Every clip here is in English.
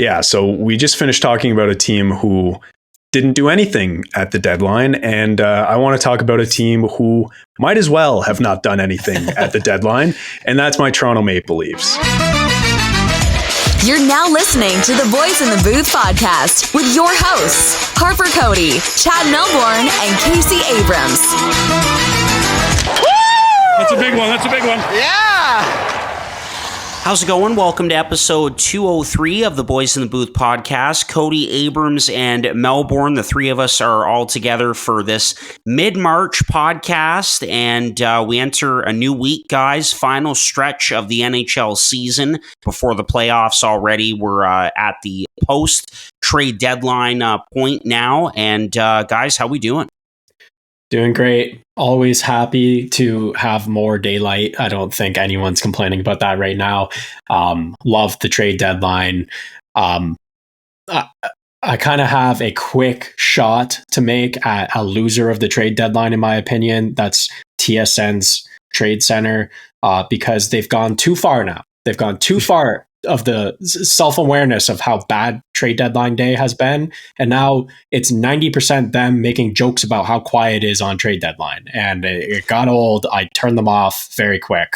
Yeah, so we just finished talking about a team who didn't do anything at the deadline, and I want to talk about a team who might as well have not done anything at the deadline, and that's my Toronto Maple Leafs. You're now listening to the Boys in the Booth podcast with your hosts, Harper Cody, Chad Melbourne, and Casey Abrams. That's a big one. That's a big one. Yeah! How's it going? Welcome to episode 203 of the Boys in the Booth podcast. Cody, Abrams, and Melbourne, the three of us are all together for this mid-March podcast, and we enter a new week, guys. Final stretch of the NHL season before the playoffs already. We're at the post-trade deadline point now, and guys, how we doing? Doing great. Always happy to have more daylight. I don't think anyone's complaining about that right now. Love the trade deadline. I kind of have a quick shot to make at a loser of the trade deadline, in my opinion. That's TSN's Trade Center, because they've gone too far now. They've gone too far of the self-awareness of how bad trade deadline day has been. And now it's 90% them making jokes about how quiet it is on trade deadline. And it got old. I turned them off very quick.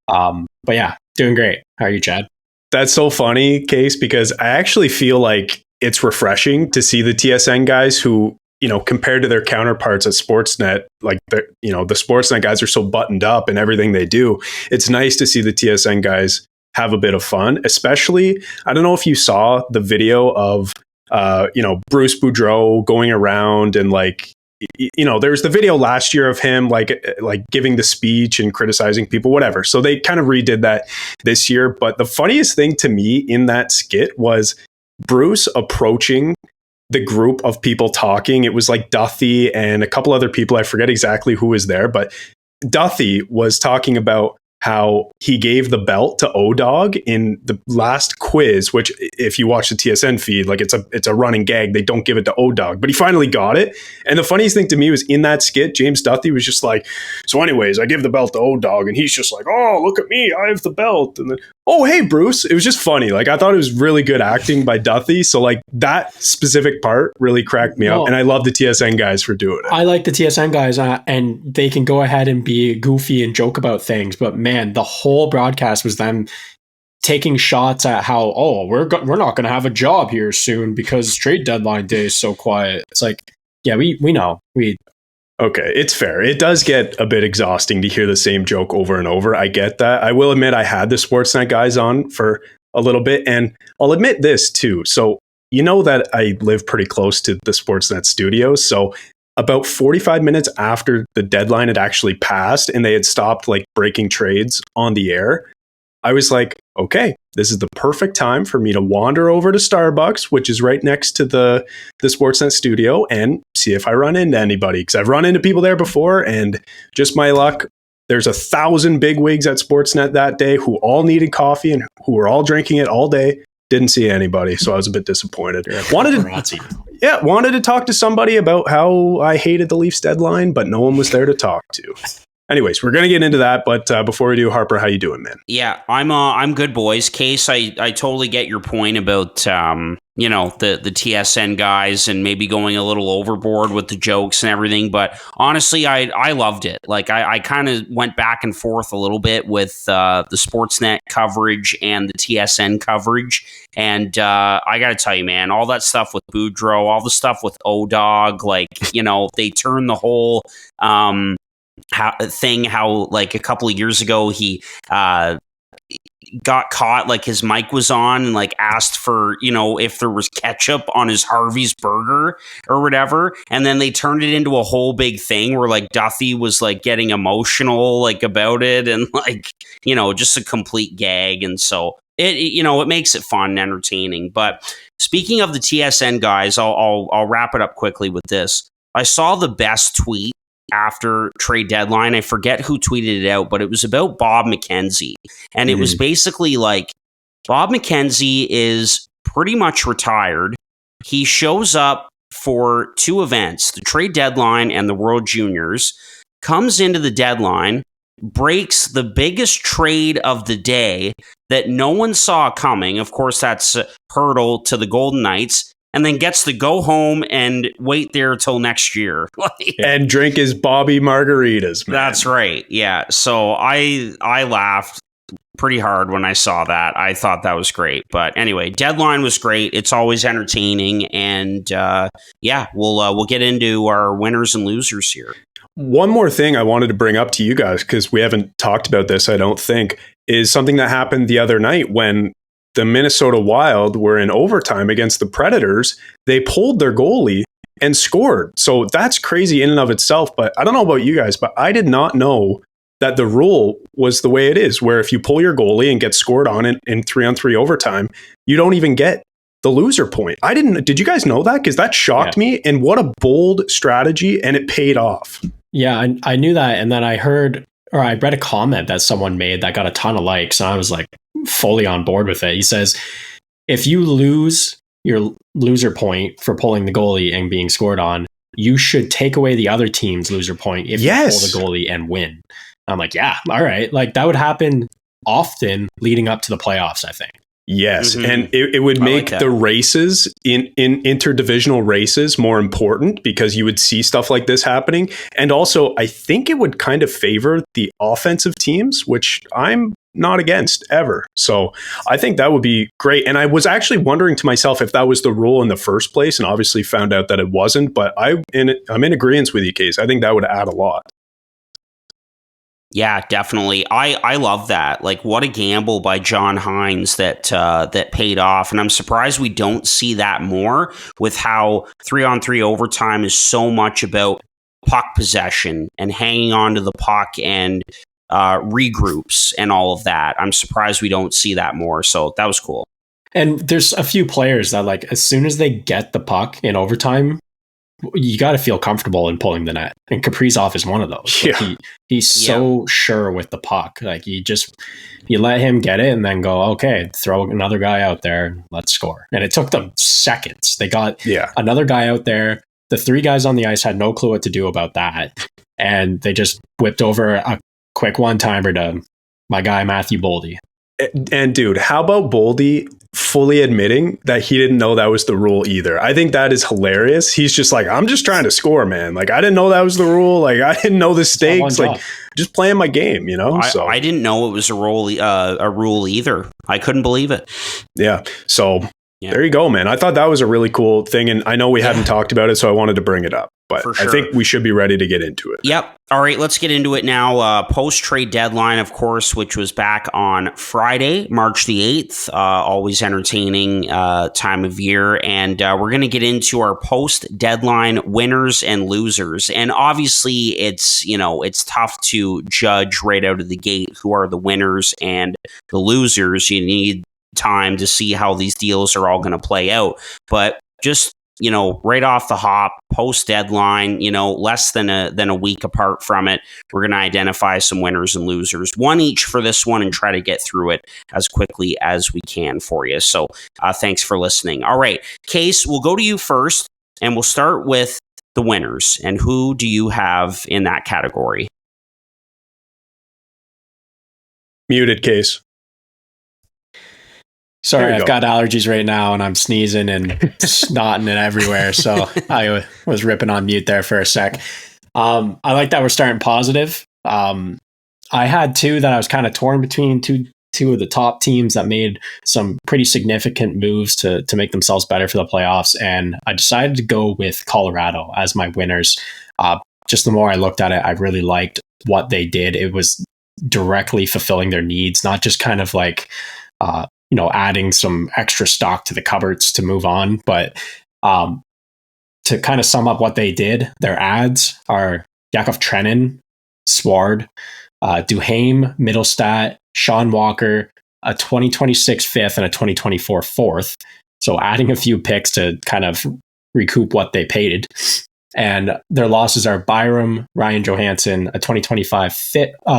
But yeah, doing great. How are you, Chad? That's so funny, Case, because I actually feel like it's refreshing to see the TSN guys who, you know, compared to their counterparts at Sportsnet, like the Sportsnet guys are so buttoned up in everything they do. It's nice to see the TSN guys have a bit of fun, especially, I don't know if you saw the video of, Bruce Boudreau going around and there's the video last year of him like giving the speech and criticizing people, whatever. So they kind of redid that this year. But the funniest thing to me in that skit was Bruce approaching the group of people talking. It was like Duthie and a couple other people. I forget exactly who was there, but Duthie was talking about how he gave the belt to O-Dog in the last quiz, which if you watch the TSN feed, like it's a running gag. They don't give it to O-Dog, but he finally got it. And the funniest thing to me was in that skit, James Duthie was just like, so anyways, I give the belt to O-Dog, and he's just like, oh, look at me, I have the belt. And then, oh, hey, Bruce. It was just funny. Like, I thought it was really good acting by Duthie. So like that specific part really cracked me up. And I love the TSN guys for doing it. I like the TSN guys, and they can go ahead and be goofy and joke about things. But man, the whole broadcast was them taking shots at how, we're not going to have a job here soon because trade deadline day is so quiet. It's like, yeah, we know. Okay, it's fair. It does get a bit exhausting to hear the same joke over and over. I get that. I will admit I had the Sportsnet guys on for a little bit, and I'll admit this too. So you know that I live pretty close to the Sportsnet studios, so about 45 minutes after the deadline had actually passed and they had stopped like breaking trades on the air, I was like, okay, this is the perfect time for me to wander over to Starbucks, which is right next to the Sportsnet studio, and see if I run into anybody. Because I've run into people there before, and just my luck, there's 1,000 bigwigs at Sportsnet that day who all needed coffee and who were all drinking it all day. Didn't see anybody, so I was a bit disappointed. Wanted to talk to somebody about how I hated the Leafs deadline, but no one was there to talk to. Anyways, we're going to get into that, but before we do, Harper, how you doing, man? Yeah, I'm good, boys. Case, I totally get your point about the TSN guys and maybe going a little overboard with the jokes and everything, but honestly, I loved it. Like, I kind of went back and forth a little bit with the Sportsnet coverage and the TSN coverage, and I got to tell you, man, all that stuff with Boudreau, all the stuff with O-Dog, like, they turned the whole how like a couple of years ago he got caught, like his mic was on and like asked for, if there was ketchup on his Harvey's burger or whatever. And then they turned it into a whole big thing where like Duthie was like getting emotional like about it and like, just a complete gag. And so it makes it fun and entertaining. But speaking of the TSN guys, I'll wrap it up quickly with this. I saw the best tweet after trade deadline. I forget who tweeted it out, but it was about Bob McKenzie. And it was basically like, Bob McKenzie is pretty much retired. He shows up for two events, the trade deadline and the World Juniors, comes into the deadline, breaks the biggest trade of the day that no one saw coming. Of course, that's Hurdle to the Golden Knights, and then gets to go home and wait there till next year. And drink his Bobby margaritas, man. That's right. Yeah. So I laughed pretty hard when I saw that. I thought that was great. But anyway, deadline was great. It's always entertaining. And we'll get into our winners and losers here. One more thing I wanted to bring up to you guys, because we haven't talked about this, I don't think, is something that happened the other night when the Minnesota Wild were in overtime against the Predators. They pulled their goalie and scored. So that's crazy in and of itself. But I don't know about you guys, but I did not know that the rule was the way it is, where if you pull your goalie and get scored on in 3-on-3 overtime, you don't even get the loser point. Did you guys know that? Because that shocked me, and what a bold strategy, and it paid off. Yeah, I knew that. And then I read a comment that someone made that got a ton of likes, and I was like fully on board with it. He says, if you lose your loser point for pulling the goalie and being scored on, you should take away the other team's loser point if you pull the goalie and win. I'm like, yeah, all right. Like that would happen often leading up to the playoffs, I think. Yes, and it would make the races in interdivisional races more important, because you would see stuff like this happening. And also, I think it would kind of favor the offensive teams, which I'm not against ever. So I think that would be great. And I was actually wondering to myself if that was the rule in the first place, and obviously found out that it wasn't. But I'm in agreement with you, Case. I think that would add a lot. Yeah, definitely. I love that. Like, what a gamble by John Hines that paid off. And I'm surprised we don't see that more, with how 3-on-3 overtime is so much about puck possession and hanging on to the puck and regroups and all of that. I'm surprised we don't see that more. So that was cool. And there's a few players that, like, as soon as they get the puck in overtime, you got to feel comfortable in pulling the net, and Kaprizov is one of those. Yeah. Like he's so sure with the puck. Like you let him get it and then go, okay, throw another guy out there, let's score. And it took them seconds. They got another guy out there. The three guys on the ice had no clue what to do about that, and they just whipped over a quick one-timer to my guy Matthew Boldy. And dude, how about Boldy fully admitting that he didn't know that was the rule either? I think that is hilarious. He's just like, I'm just trying to score, man. Like, I didn't know that was the rule. Like, I didn't know the stakes. Like, just playing my game, you know? I didn't know it was a rule either. I couldn't believe it. Yeah. So there you go, man. I thought that was a really cool thing. And I know we hadn't talked about it, so I wanted to bring it up. But For sure. I think we should be ready to get into it. Yep. All right, let's get into it now. Post-trade deadline, of course, which was back on Friday, March the 8th. Always entertaining time of year. And we're going to get into our post-deadline winners and losers. And obviously, it's tough to judge right out of the gate who are the winners and the losers. You need time to see how these deals are all going to play out. But just right off the hop, post deadline, less than a week apart from it, we're going to identify some winners and losers, one each for this one, and try to get through it as quickly as we can for you. So thanks for listening. All right, Case, we'll go to you first, and we'll start with the winners. And who do you have in that category? Muted, Case. Sorry, I've got allergies right now, and I'm sneezing and snotting and everywhere. So I was ripping on mute there for a sec. I like that we're starting positive. I had two that I was kind of torn between, two of the top teams that made some pretty significant moves to make themselves better for the playoffs, and I decided to go with Colorado as my winners. Just the more I looked at it, I really liked what they did. It was directly fulfilling their needs, not just kind of like adding some extra stock to the cupboards to move on. But to kind of sum up what they did, their ads are Yakov Trenin, Sward, Duhaime, Middlestat, Sean Walker, a 2026 fifth and a 2024 fourth. So adding a few picks to kind of recoup what they paid. And their losses are Byram, Ryan Johansson, a 2025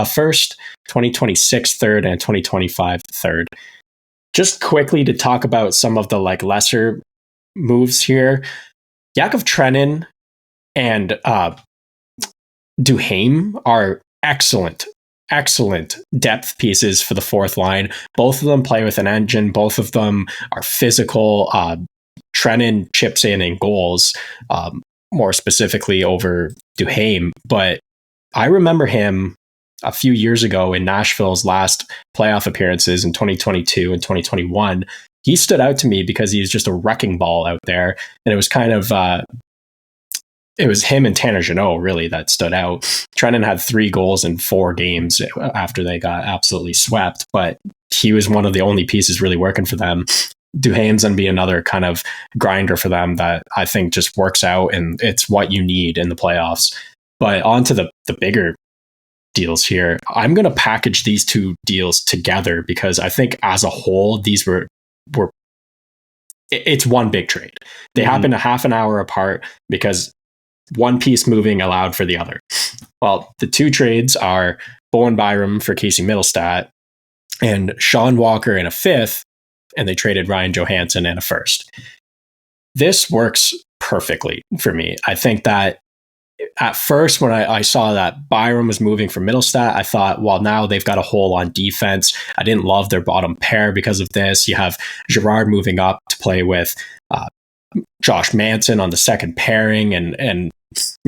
first, 2026 third, and a 2025 third. Just quickly to talk about some of the lesser moves here. Yakov Trenin and Duhaime are excellent excellent depth pieces for the fourth line. Both of them play with an engine. Both of them are physical. Trenin chips in goals, more specifically over Duhaime. But I remember him a few years ago in Nashville's last playoff appearances in 2022 and 2021. He stood out to me because he was just a wrecking ball out there. And it was kind of, it was him and Tanner Jeannot really that stood out. Trenin had 3 goals in 4 games after they got absolutely swept, but he was one of the only pieces really working for them. Duhaime's going to be another kind of grinder for them that I think just works out, and it's what you need in the playoffs. But on to the bigger deals here. I'm going to package these 2 deals together because I think as a whole, these were it's one big trade. They happened a half an hour apart because one piece moving allowed for the other. Well, the 2 trades are Bowen Byram for Casey Middlestat and Sean Walker in a 5th, and they traded Ryan Johansson and a 1st. This works perfectly for me. I think that at first, when I saw that Byram was moving for Middlestat, I thought, well, now they've got a hole on defense. I didn't love their bottom pair because of this. You have Girard moving up to play with Josh Manson on the second pairing, and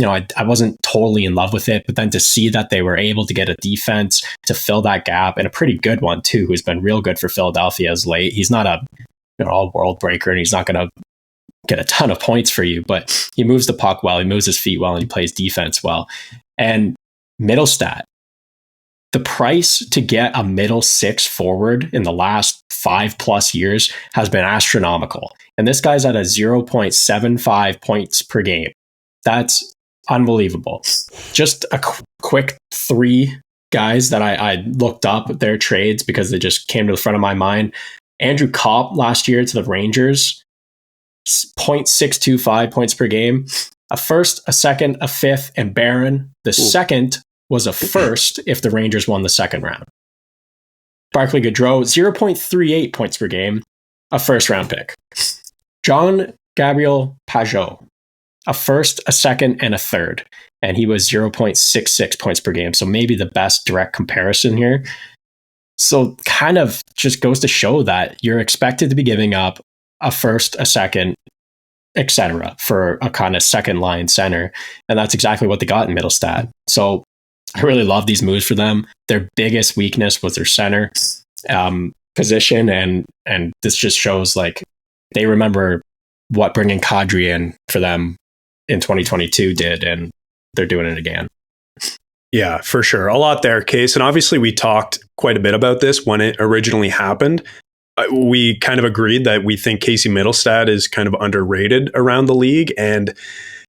I wasn't totally in love with it, but then to see that they were able to get a defense to fill that gap, and a pretty good one too, who's been real good for Philadelphia as late. He's not a world breaker, and he's not going to get a ton of points for you, but he moves the puck well, he moves his feet well, and he plays defense well. And Middlestat, the price to get a middle 6 forward in the last 5+ years has been astronomical. And this guy's at a 0.75 points per game. That's unbelievable. Just a quick 3 guys that I looked up their trades because they just came to the front of my mind. Andrew Kopp last year to the Rangers, 0.625 points per game. A 1st, a 2nd, a 5th, and Barron. The 2nd was a 1st if the Rangers won the 2nd round. Barclay Goodrow, 0.38 points per game, a 1st round pick. John Gabriel Pajot, a 1st, a 2nd, and a 3rd. And he was 0.66 points per game. So maybe the best direct comparison here. So kind of just goes to show that you're expected to be giving up a 1st, a 2nd, etc. for a kind of second line center. And that's exactly what they got in Middlestat. So I really love these moves for them. Their biggest weakness was their center position. And this just shows like they remember what bringing Kadri in for them in 2022 did, and they're doing it again. Yeah, for sure. A lot there, Case. And obviously we talked quite a bit about this when it originally happened. We kind of agreed that we think Casey Middlestat is kind of underrated around the league. And,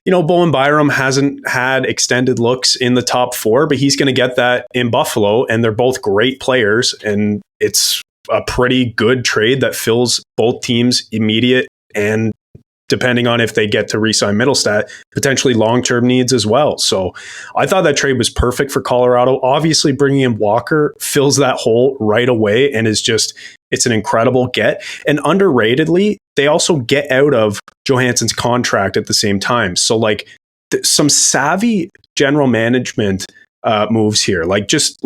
Bowen Byram hasn't had extended looks in the top 4, but he's going to get that in Buffalo. And they're both great players. And it's a pretty good trade that fills both teams' immediate and, depending on if they get to re-sign Middlestat, potentially long-term needs as well. So I thought that trade was perfect for Colorado. Obviously, bringing in Walker fills that hole right away and it's an incredible get. And underratedly, they also get out of Johansson's contract at the same time. So some savvy general management moves here, just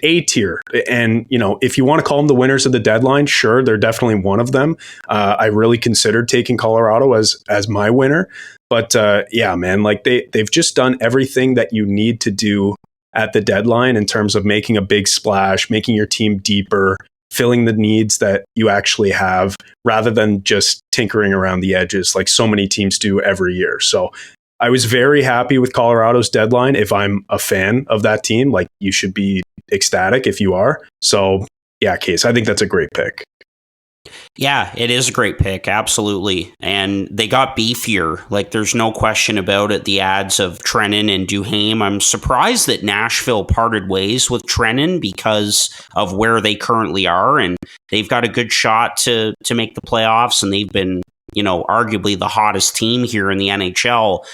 A tier. And, if you want to call them the winners of the deadline, sure, they're definitely one of them. I really considered taking Colorado as my winner. But yeah, man, they've just done everything that you need to do at the deadline in terms of making a big splash, making your team deeper, filling the needs that you actually have, rather than just tinkering around the edges like so many teams do every year. So I was very happy with Colorado's deadline. If I'm a fan of that team, you should be ecstatic if you are. So yeah, Case, I think that's a great pick. Yeah, it is a great pick. Absolutely. And they got beefier. There's no question about it. The ads of Trenin and Duhaime. I'm surprised that Nashville parted ways with Trenin because of where they currently are. And they've got a good shot to make the playoffs. And they've been, arguably the hottest team here in the NHL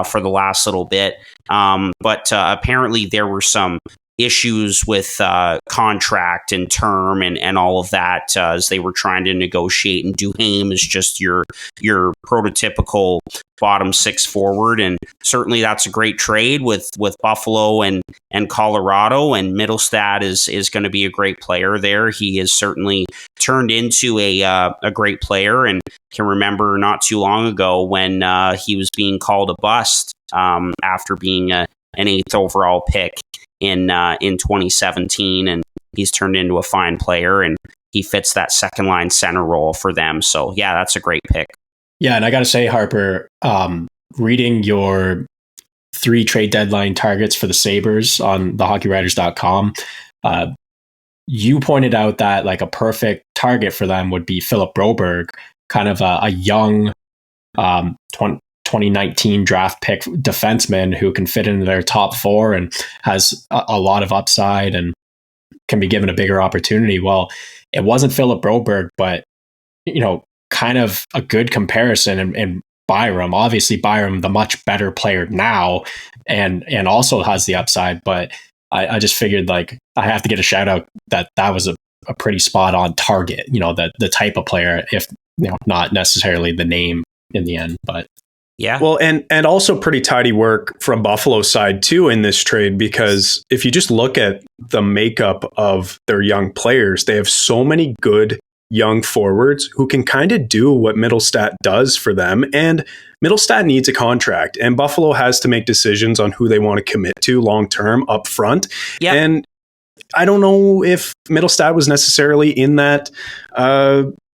for the last little bit. But apparently there were some issues with contract and term and all of that as they were trying to negotiate. And Duhaime is just your prototypical bottom six forward, and certainly that's a great trade with Buffalo and Colorado. And Mittelstadt is going to be a great player there. He has certainly turned into a great player, and can remember not too long ago when he was being called a bust after being an 8th overall pick in 2017, and he's turned into a fine player, and he fits that second line center role for them. So yeah, that's a great pick. Yeah, and I got to say, Harper, reading your 3 trade deadline targets for the Sabres on thehockeywriters.com, you pointed out that like a perfect target for them would be Philip Broberg, kind of a young 2019 draft pick defenseman who can fit into their top 4 and has a lot of upside and can be given a bigger opportunity. Well, it wasn't Philip Broberg, but, you know, kind of a good comparison and Byram. Obviously, Byram, the much better player now, and also has the upside. But I just figured like I have to get a shout out that was a pretty spot on target. You know, the type of player, if you know, not necessarily the name in the end, but. Yeah. Well, and also pretty tidy work from Buffalo's side too in this trade, because if you just look at the makeup of their young players, they have so many good young forwards who can kind of do what Mittelstadt does for them. And Mittelstadt needs a contract, and Buffalo has to make decisions on who they want to commit to long term up front. Yeah. And I don't know if Mittelstadt was necessarily in that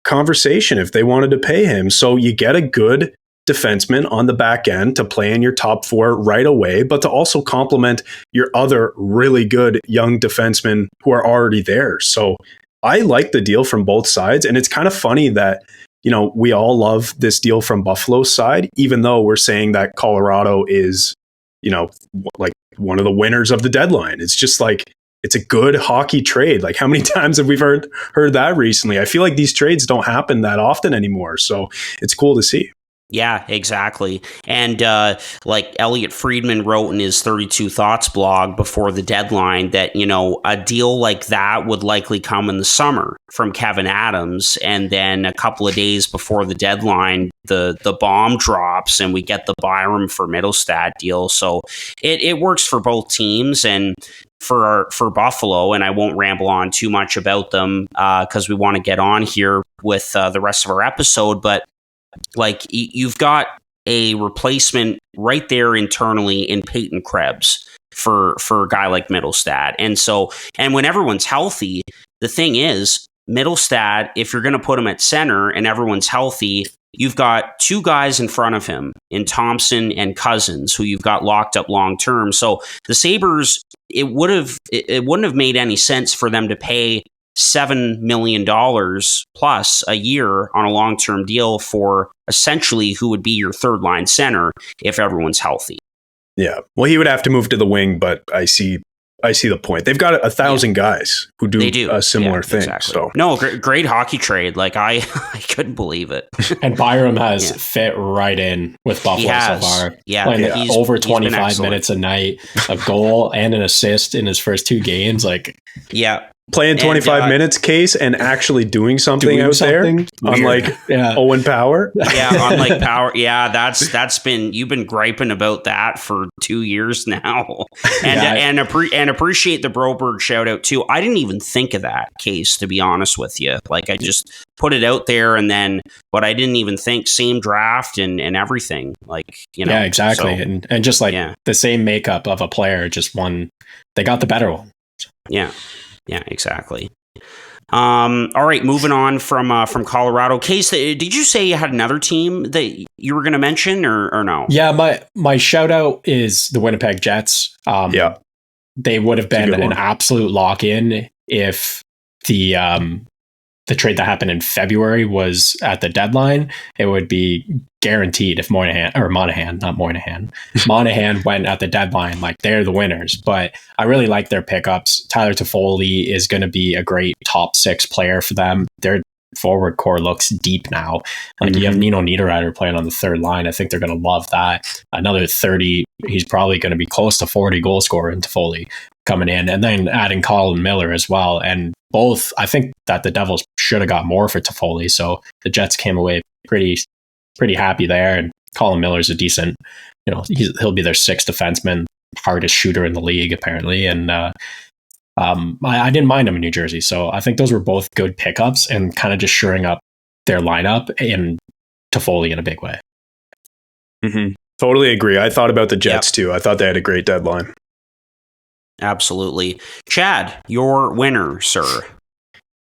conversation if they wanted to pay him. So you get a good defenseman on the back end to play in your top 4 right away, but to also complement your other really good young defensemen who are already there. So I like the deal from both sides. And it's kind of funny that, you know, we all love this deal from Buffalo's side, even though we're saying that Colorado is, you know, like one of the winners of the deadline. It's just like, it's a good hockey trade. Like, how many times have we heard that recently? I feel like these trades don't happen that often anymore. So it's cool to see. Yeah, exactly. And like Elliot Friedman wrote in his 32 Thoughts blog before the deadline that, you know, a deal like that would likely come in the summer from Kevin Adams. And then a couple of days before the deadline, the bomb drops and we get the Byram for Mittelstadt deal. So it works for both teams. And for Buffalo, and I won't ramble on too much about them because we want to get on here with the rest of our episode, but like you've got a replacement right there internally in Peyton Krebs for a guy like Mittelstadt. And when everyone's healthy, the thing is, Mittelstadt, if you're going to put him at center and everyone's healthy, you've got 2 guys in front of him in Thompson and Cousins, who you've got locked up long term. So the Sabres, it wouldn't have made any sense for them to pay $7 million plus a year on a long-term deal for essentially who would be your third line center if everyone's healthy. Yeah. Well, he would have to move to the wing, but I see the point. They've got 1,000 guys who do a similar thing. Exactly. So no, great hockey trade. Like I couldn't believe it. And Byram has fit right in with Buffalo so far. Yeah. Playing over 25 minutes a night, a goal and an assist in his first 2 games. Like, yeah. Playing 25 minutes, Case, and actually doing something there, unlike Owen Power. Yeah, unlike Power. Yeah, that's been, you've been griping about that for 2 years now, and appreciate the Broberg shout out too. I didn't even think of that, Case, to be honest with you. Like I just put it out there, but I didn't even think same draft and everything. Like, you know, yeah, exactly, so, and just like the same makeup of a player, just one. They got the better one. Yeah. Yeah, exactly. All right, moving on from Colorado. Case, did you say you had another team that you were going to mention or no? Yeah, my shout out is the Winnipeg Jets. They would have been an absolute lock in if the trade that happened in February was at the deadline. It would be guaranteed if Monahan went at the deadline. Like, they're the winners. But I really like their pickups. Tyler Toffoli is going to be a great top 6 player for them. Their forward core looks deep now. Like, you have Nino Niederreiter playing on the third line. I think they're going to love that. Another 30. He's probably going to be close to 40 goal scorer in Toffoli. coming in, and then adding Colin Miller as well. And both, I think that the Devils should have got more for Toffoli. So the Jets came away pretty happy there. And Colin Miller's a decent, he'll be their sixth defenseman, hardest shooter in the league apparently. And I didn't mind him in New Jersey. So I think those were both good pickups and kind of just shoring up their lineup and Toffoli in a big way. Mm-hmm. Totally agree. I thought about the Jets too. I thought they had a great deadline. Absolutely. Chad, your winner, sir.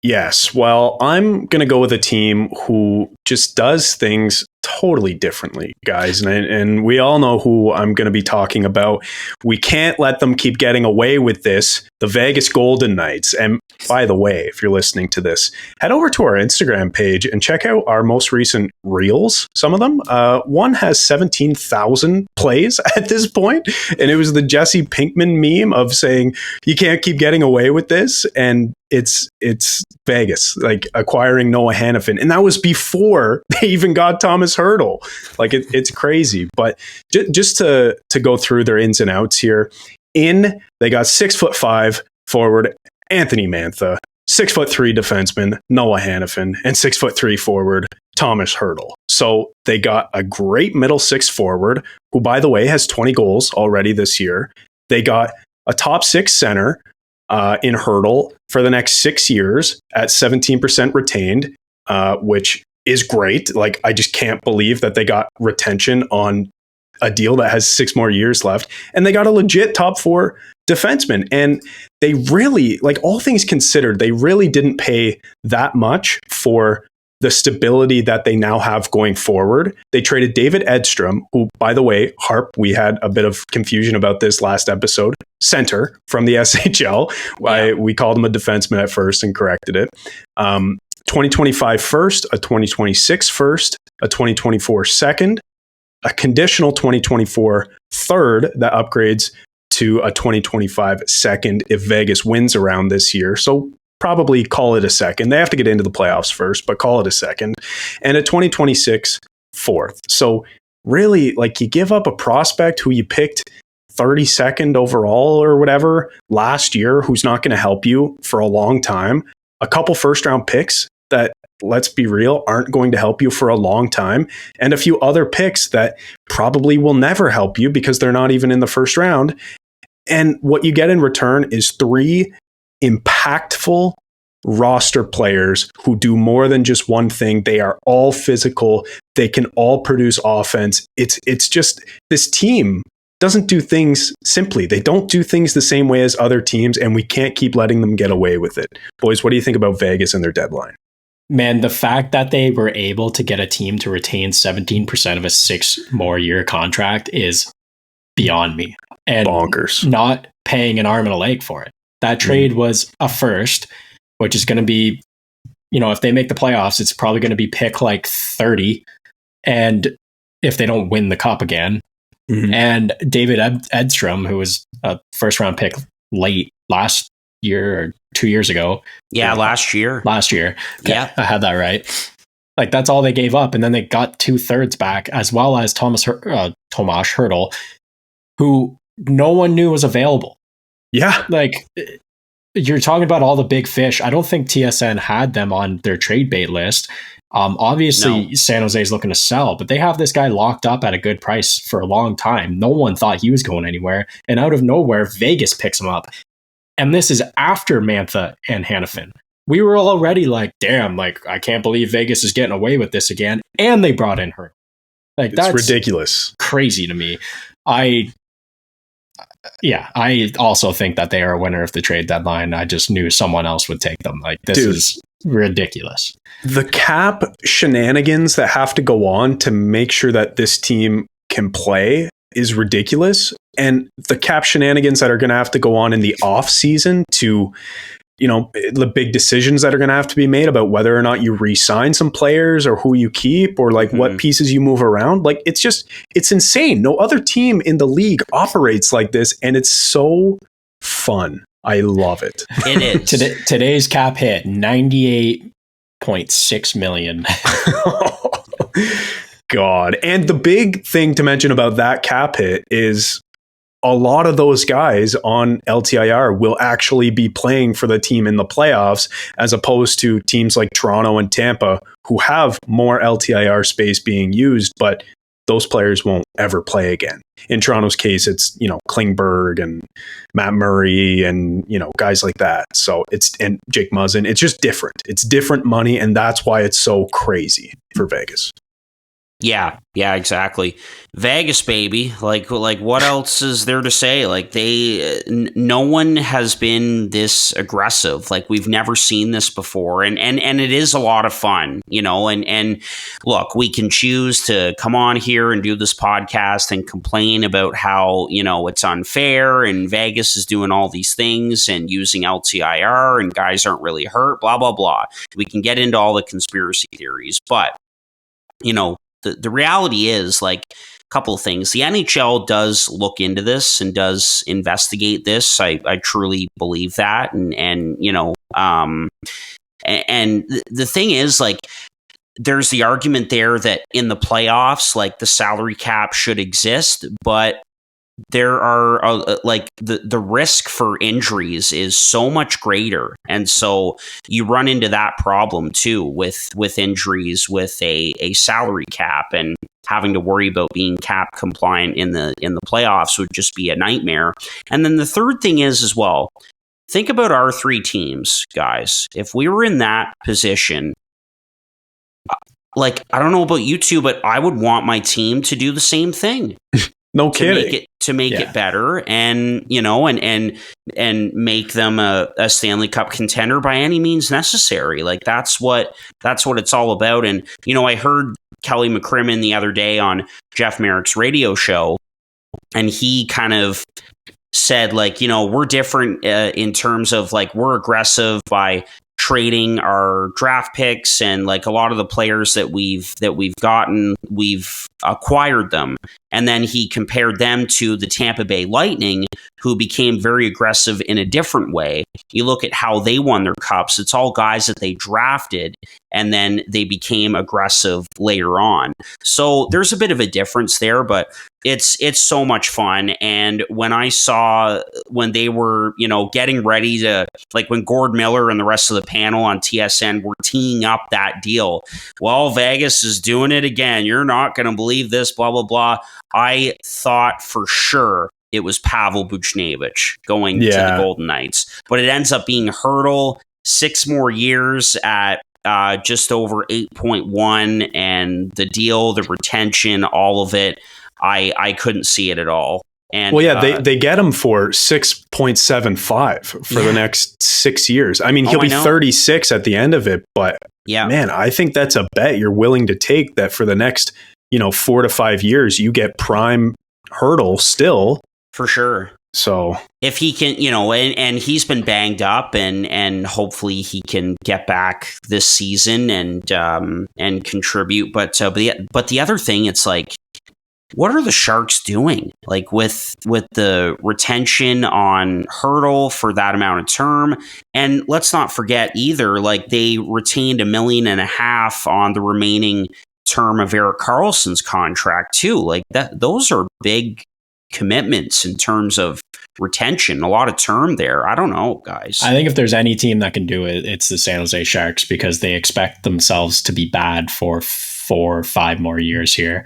Yes. Well, I'm going to go with a team who just does things totally differently, guys. And we all know who I'm going to be talking about. We can't let them keep getting away with this. The Vegas Golden Knights. And by the way, if you're listening to this, head over to our Instagram page and check out our most recent reels. Some of them. One has 17,000 plays at this point, and it was the Jesse Pinkman meme of saying, you can't keep getting away with this. And it's Vegas, like acquiring Noah Hannafin. And that was before they even got Thomas Hertl. Like it's crazy. But just to go through their ins and outs here, they got 6'5" forward Anthony Mantha, 6'3" defenseman Noah Hannafin, and 6'3" forward Thomas Hertl. So they got a great middle six forward, who, by the way, has 20 goals already this year. They got a top six center in Hertl for the next 6 years at 17% retained, which is great. Like, I just can't believe that they got retention on a deal that has 6 more years left. And they got a legit top 4 defenseman. And they really, like, all things considered, they really didn't pay that much for the stability that they now have going forward. They traded David Edstrom, who, by the way, Harp, we had a bit of confusion about this last episode, center from the SHL. Yeah. We called him a defenseman at first and corrected it. 2025 first, a 2026 first, a 2024 second, a conditional 2024 third that upgrades to a 2025 second if Vegas wins around this year. So probably call it a second. They have to get into the playoffs first, but call it a second. And a 2026 fourth. So really, like, you give up a prospect who you picked 32nd overall or whatever last year, who's not going to help you for a long time, a couple first round picks that, let's be real, aren't going to help you for a long time, and a few other picks that probably will never help you because they're not even in the first round. And what you get in return is 3 impactful roster players who do more than just one thing. They are all physical. They can all produce offense. It's just, this team doesn't do things simply. They don't do things the same way as other teams, and we can't keep letting them get away with it. Boys, what do you think about Vegas and their deadline? Man, the fact that they were able to get a team to retain 17% of a 6 more year contract is beyond me. And bonkers. Not paying an arm and a leg for it. That trade was a first, which is going to be, if they make the playoffs, it's probably going to be pick like 30. And if they don't win the cup again, and David Edstrom, who was a first round pick late last year or 2 years ago. Yeah, last year. Okay, yeah, I had that right. Like, that's all they gave up. And then they got 2/3 back, as well as Tomas Hertl, who no one knew was available. Yeah. Like, you're talking about all the big fish. I don't think TSN had them on their trade bait list. Obviously, no. San Jose is looking to sell, but they have this guy locked up at a good price for a long time. No one thought he was going anywhere. And out of nowhere, Vegas picks him up. And this is after Mantha and Hannafin. We were already like, damn, like, I can't believe Vegas is getting away with this again. And they brought in her. Like, that's ridiculous. Crazy to me. I also think that they are a winner of the trade deadline. I just knew someone else would take them. Like, this is ridiculous. The cap shenanigans that have to go on to make sure that this team can play is ridiculous. And the cap shenanigans that are going to have to go on in the off season to, the big decisions that are going to have to be made about whether or not you re-sign some players or who you keep or like what pieces you move around. Like, it's insane. No other team in the league operates like this. And it's so fun. I love it. It is. Today's cap hit $98.6 million. God. And the big thing to mention about that cap hit is a lot of those guys on LTIR will actually be playing for the team in the playoffs, as opposed to teams like Toronto and Tampa who have more LTIR space being used, but those players won't ever play again. In Toronto's case, it's, Klingberg and Matt Murray and, guys like that. So and Jake Muzzin. It's just different. It's different money. And that's why it's so crazy for Vegas. Yeah, exactly. Vegas, baby. Like what else is there to say? Like no one has been this aggressive. Like we've never seen this before. And it is a lot of fun, and look, we can choose to come on here and do this podcast and complain about how, it's unfair and Vegas is doing all these things and using LTIR and guys aren't really hurt, blah, blah, blah. We can get into all the conspiracy theories, but, the reality is, like, a couple of things. The NHL does look into this and does investigate this. I truly believe that. And the thing is, like, there's the argument there that in the playoffs, like, the salary cap should exist, but there are the risk for injuries is so much greater, and so you run into that problem too with injuries with a salary cap, and having to worry about being cap compliant in the playoffs would just be a nightmare. And then the third thing is as well, think about our three teams, guys. If we were in that position, like, I don't know about you two, but I would want my team to do the same thing. No kidding. To make it better, and and make them a Stanley Cup contender by any means necessary. Like that's what it's all about. And I heard Kelly McCrimmon the other day on Jeff Merrick's radio show, and he kind of said, like, we're different in terms of, like, we're aggressive by trading our draft picks, and, like, a lot of the players that we've gotten, we've acquired them. And then he compared them to the Tampa Bay Lightning, who became very aggressive in a different way. You look at how they won their cups. It's all guys that they drafted, and then they became aggressive later on. So there's a bit of a difference there, but it's so much fun. And when I saw when they were, getting ready to, like, when Gord Miller and the rest of the panel on TSN were teeing up that deal, well, Vegas is doing it again. You're not going to believe this, blah, blah, blah. I thought for sure it was Pavel Buchnevich going to the Golden Knights, but it ends up being Hertl, 6 more years at just over 8.1, and the deal, the retention, all of it, I couldn't see it at all. And they get him for 6.75 for the next 6 years. I mean, he'll be 36 at the end of it, but man, I think that's a bet you're willing to take, that for the next 4 to 5 years, you get prime Hertl still. For sure. So if he can, and he's been banged up, and hopefully he can get back this season and contribute. But the other thing, it's like, what are the Sharks doing? Like with the retention on Hertl for that amount of term, and let's not forget either, like, they retained $1.5 million on the remaining term of Erik Karlsson's contract too. Like that, those are big commitments in terms of retention. A lot of term there. I don't know, guys. I think if there's any team that can do it, it's the San Jose Sharks, because they expect themselves to be bad for 4 or 5 more years here.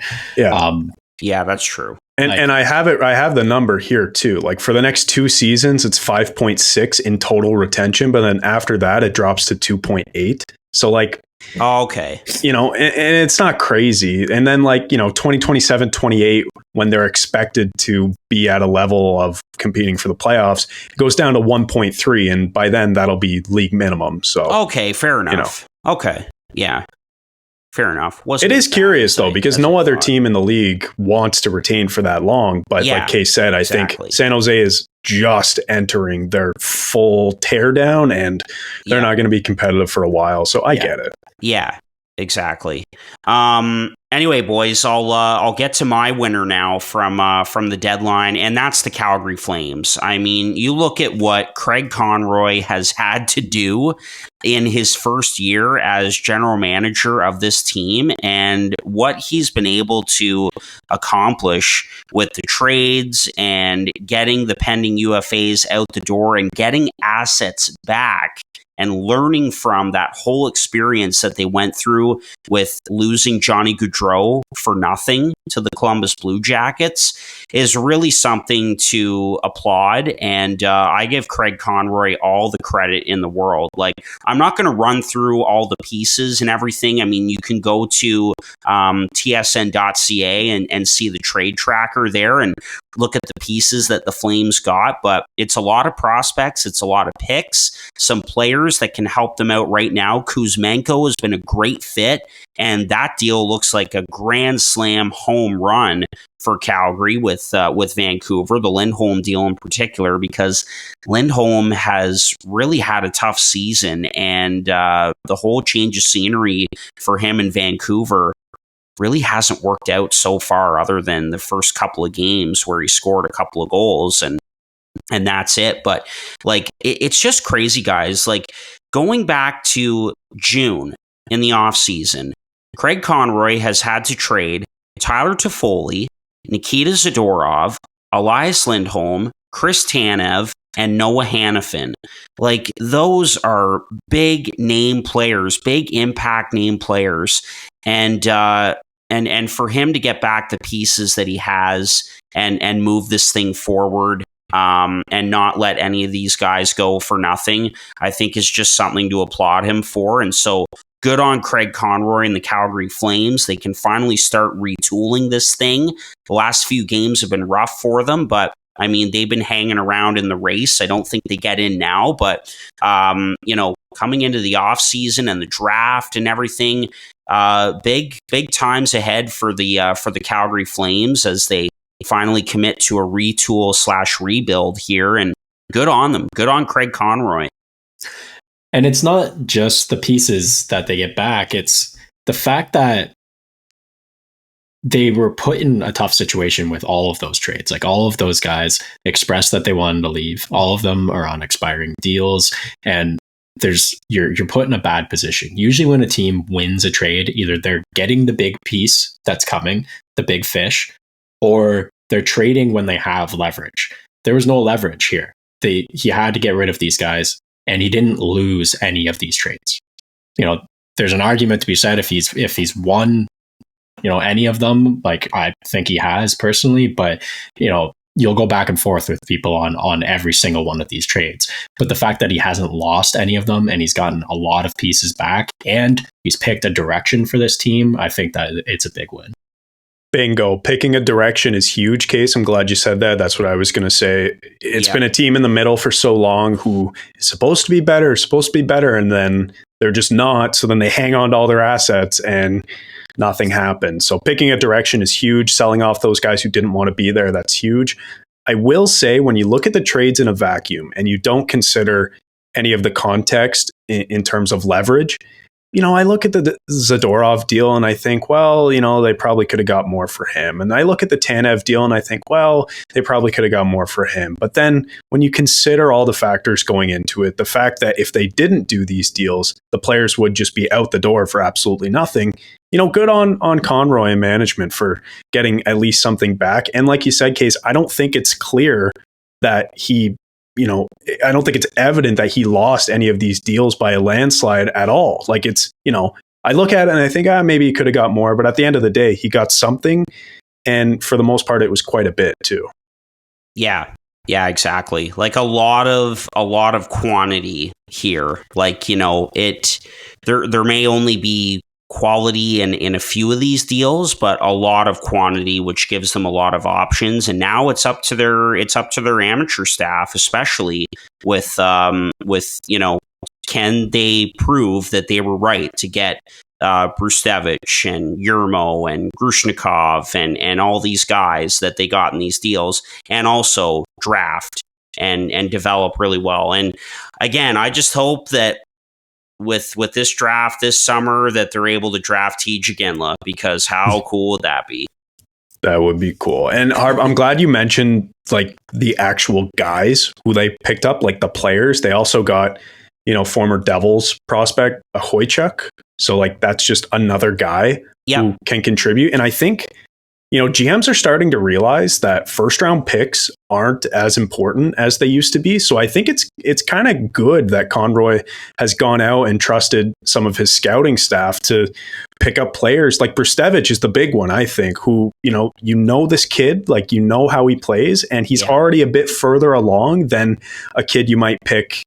Yeah, that's true. And I have the number here too. Like, for the next 2 seasons, it's 5.6 in total retention, but then after that, it drops to 2.8. So, like, okay, and it's not crazy. And then, like, 2027, 28, when they're expected to be at a level of competing for the playoffs, it goes down to 1.3, and by then that'll be league minimum. So okay, fair enough. Okay, yeah. Fair enough. It is curious, though, because no other team in the league wants to retain for that long. But like Kay said, I think San Jose is just entering their full teardown, and they're not going to be competitive for a while. So I get it. Yeah, exactly. And Anyway, boys, I'll get to my winner now from the deadline, and that's the Calgary Flames. I mean, you look at what Craig Conroy has had to do in his first year as general manager of this team, and what he's been able to accomplish with the trades and getting the pending UFAs out the door and getting assets back, and learning from that whole experience that they went through with losing Johnny Gaudreau for nothing to the Columbus Blue Jackets is really something to applaud. And I give Craig Conroy all the credit in the world. Like, I'm not going to run through all the pieces and everything. I mean, you can go to tsn.ca and see the trade tracker there and look at the pieces that the Flames got, but it's a lot of prospects. It's a lot of picks, some players that can help them out right now. Kuzmenko has been a great fit, and that deal looks like a grand slam home run for Calgary with Vancouver, the Lindholm deal in particular, because Lindholm has really had a tough season, and the whole change of scenery for him in Vancouver really hasn't worked out so far, other than the first couple of games where he scored a couple of goals and that's it. But like, it's just crazy, guys. Like, going back to June in the offseason, Craig Conroy has had to trade Tyler Toffoli, Nikita Zadorov, Elias Lindholm, Chris Tanev, and Noah Hannafin. Like, those are big name players, big impact name players. And for him to get back the pieces that he has and move this thing forward, and not let any of these guys go for nothing, I think is just something to applaud him for. And so good on Craig Conroy and the Calgary Flames. They can finally start retooling this thing. The last few games have been rough for them, but I mean, they've been hanging around in the race. I don't think they get in now, but coming into the offseason and the draft and everything, big times ahead for the Calgary Flames as they finally commit to a retool/rebuild here. And good on them. Good on Craig Conroy. And it's not just the pieces that they get back. It's the fact that they were put in a tough situation with all of those trades. Like, all of those guys expressed that they wanted to leave. All of them are on expiring deals, and you're put in a bad position. Usually when a team wins a trade, either they're getting the big piece that's coming, the big fish, or they're trading when they have leverage. There was no leverage here. He had to get rid of these guys, and he didn't lose any of these trades. There's an argument to be said if he's won any of them, like I think he has personally, but you'll go back and forth with people on every single one of these trades. But the fact that he hasn't lost any of them, and he's gotten a lot of pieces back, and he's picked a direction for this team, I think that it's a big win. Bingo. Picking a direction is huge, Case. I'm glad you said that. That's what I was going to say. It's been a team in the middle for so long who is supposed to be better, and then they're just not. So then they hang on to all their assets and nothing happens. So picking a direction is huge. Selling off those guys who didn't want to be there, that's huge. I will say, when you look at the trades in a vacuum and you don't consider any of the context in terms of leverage, I look at the Zadorov deal and I think, well, they probably could have got more for him. And I look at the Tanev deal and I think, well, they probably could have got more for him. But then when you consider all the factors going into it, the fact that if they didn't do these deals, the players would just be out the door for absolutely nothing. Good on Conroy and management for getting at least something back. And like you said, Case, I don't think it's clear that I don't think it's evident that he lost any of these deals by a landslide at all. Like, it's, I look at it and I think, maybe he could have got more, but at the end of the day, he got something. And for the most part, it was quite a bit too. Yeah, exactly. Like, a lot of quantity here. Like, there may only be quality in a few of these deals, but a lot of quantity, which gives them a lot of options. And now it's up to their amateur staff, especially with can they prove that they were right to get Brustevich and Yermo and Grushnikov and all these guys that they got in these deals, and also draft and develop really well. And again, I just hope that with this draft this summer that they're able to draft Tej Ginla, because how cool would that be? That would be cool. And Harb, I'm glad you mentioned like the actual guys who they picked up, like the players. They also got, former Devils prospect Hoychuk. So like that's just another guy who can contribute. And I think, GMs are starting to realize that first round picks aren't as important as they used to be. So I think it's kind of good that Conroy has gone out and trusted some of his scouting staff to pick up players like Brustevich is the big one, I think, who, this kid, like, how he plays, and he's already a bit further along than a kid you might pick,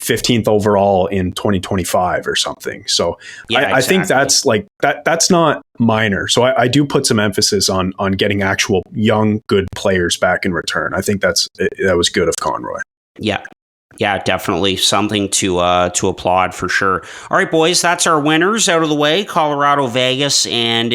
15th overall in 2025 or something. So I think that's like that's not minor. So I do put some emphasis on getting actual young, good players back in return. I think that was good of Conroy. Yeah, definitely something to applaud for sure. All right, boys, that's our winners out of the way: Colorado, Vegas, and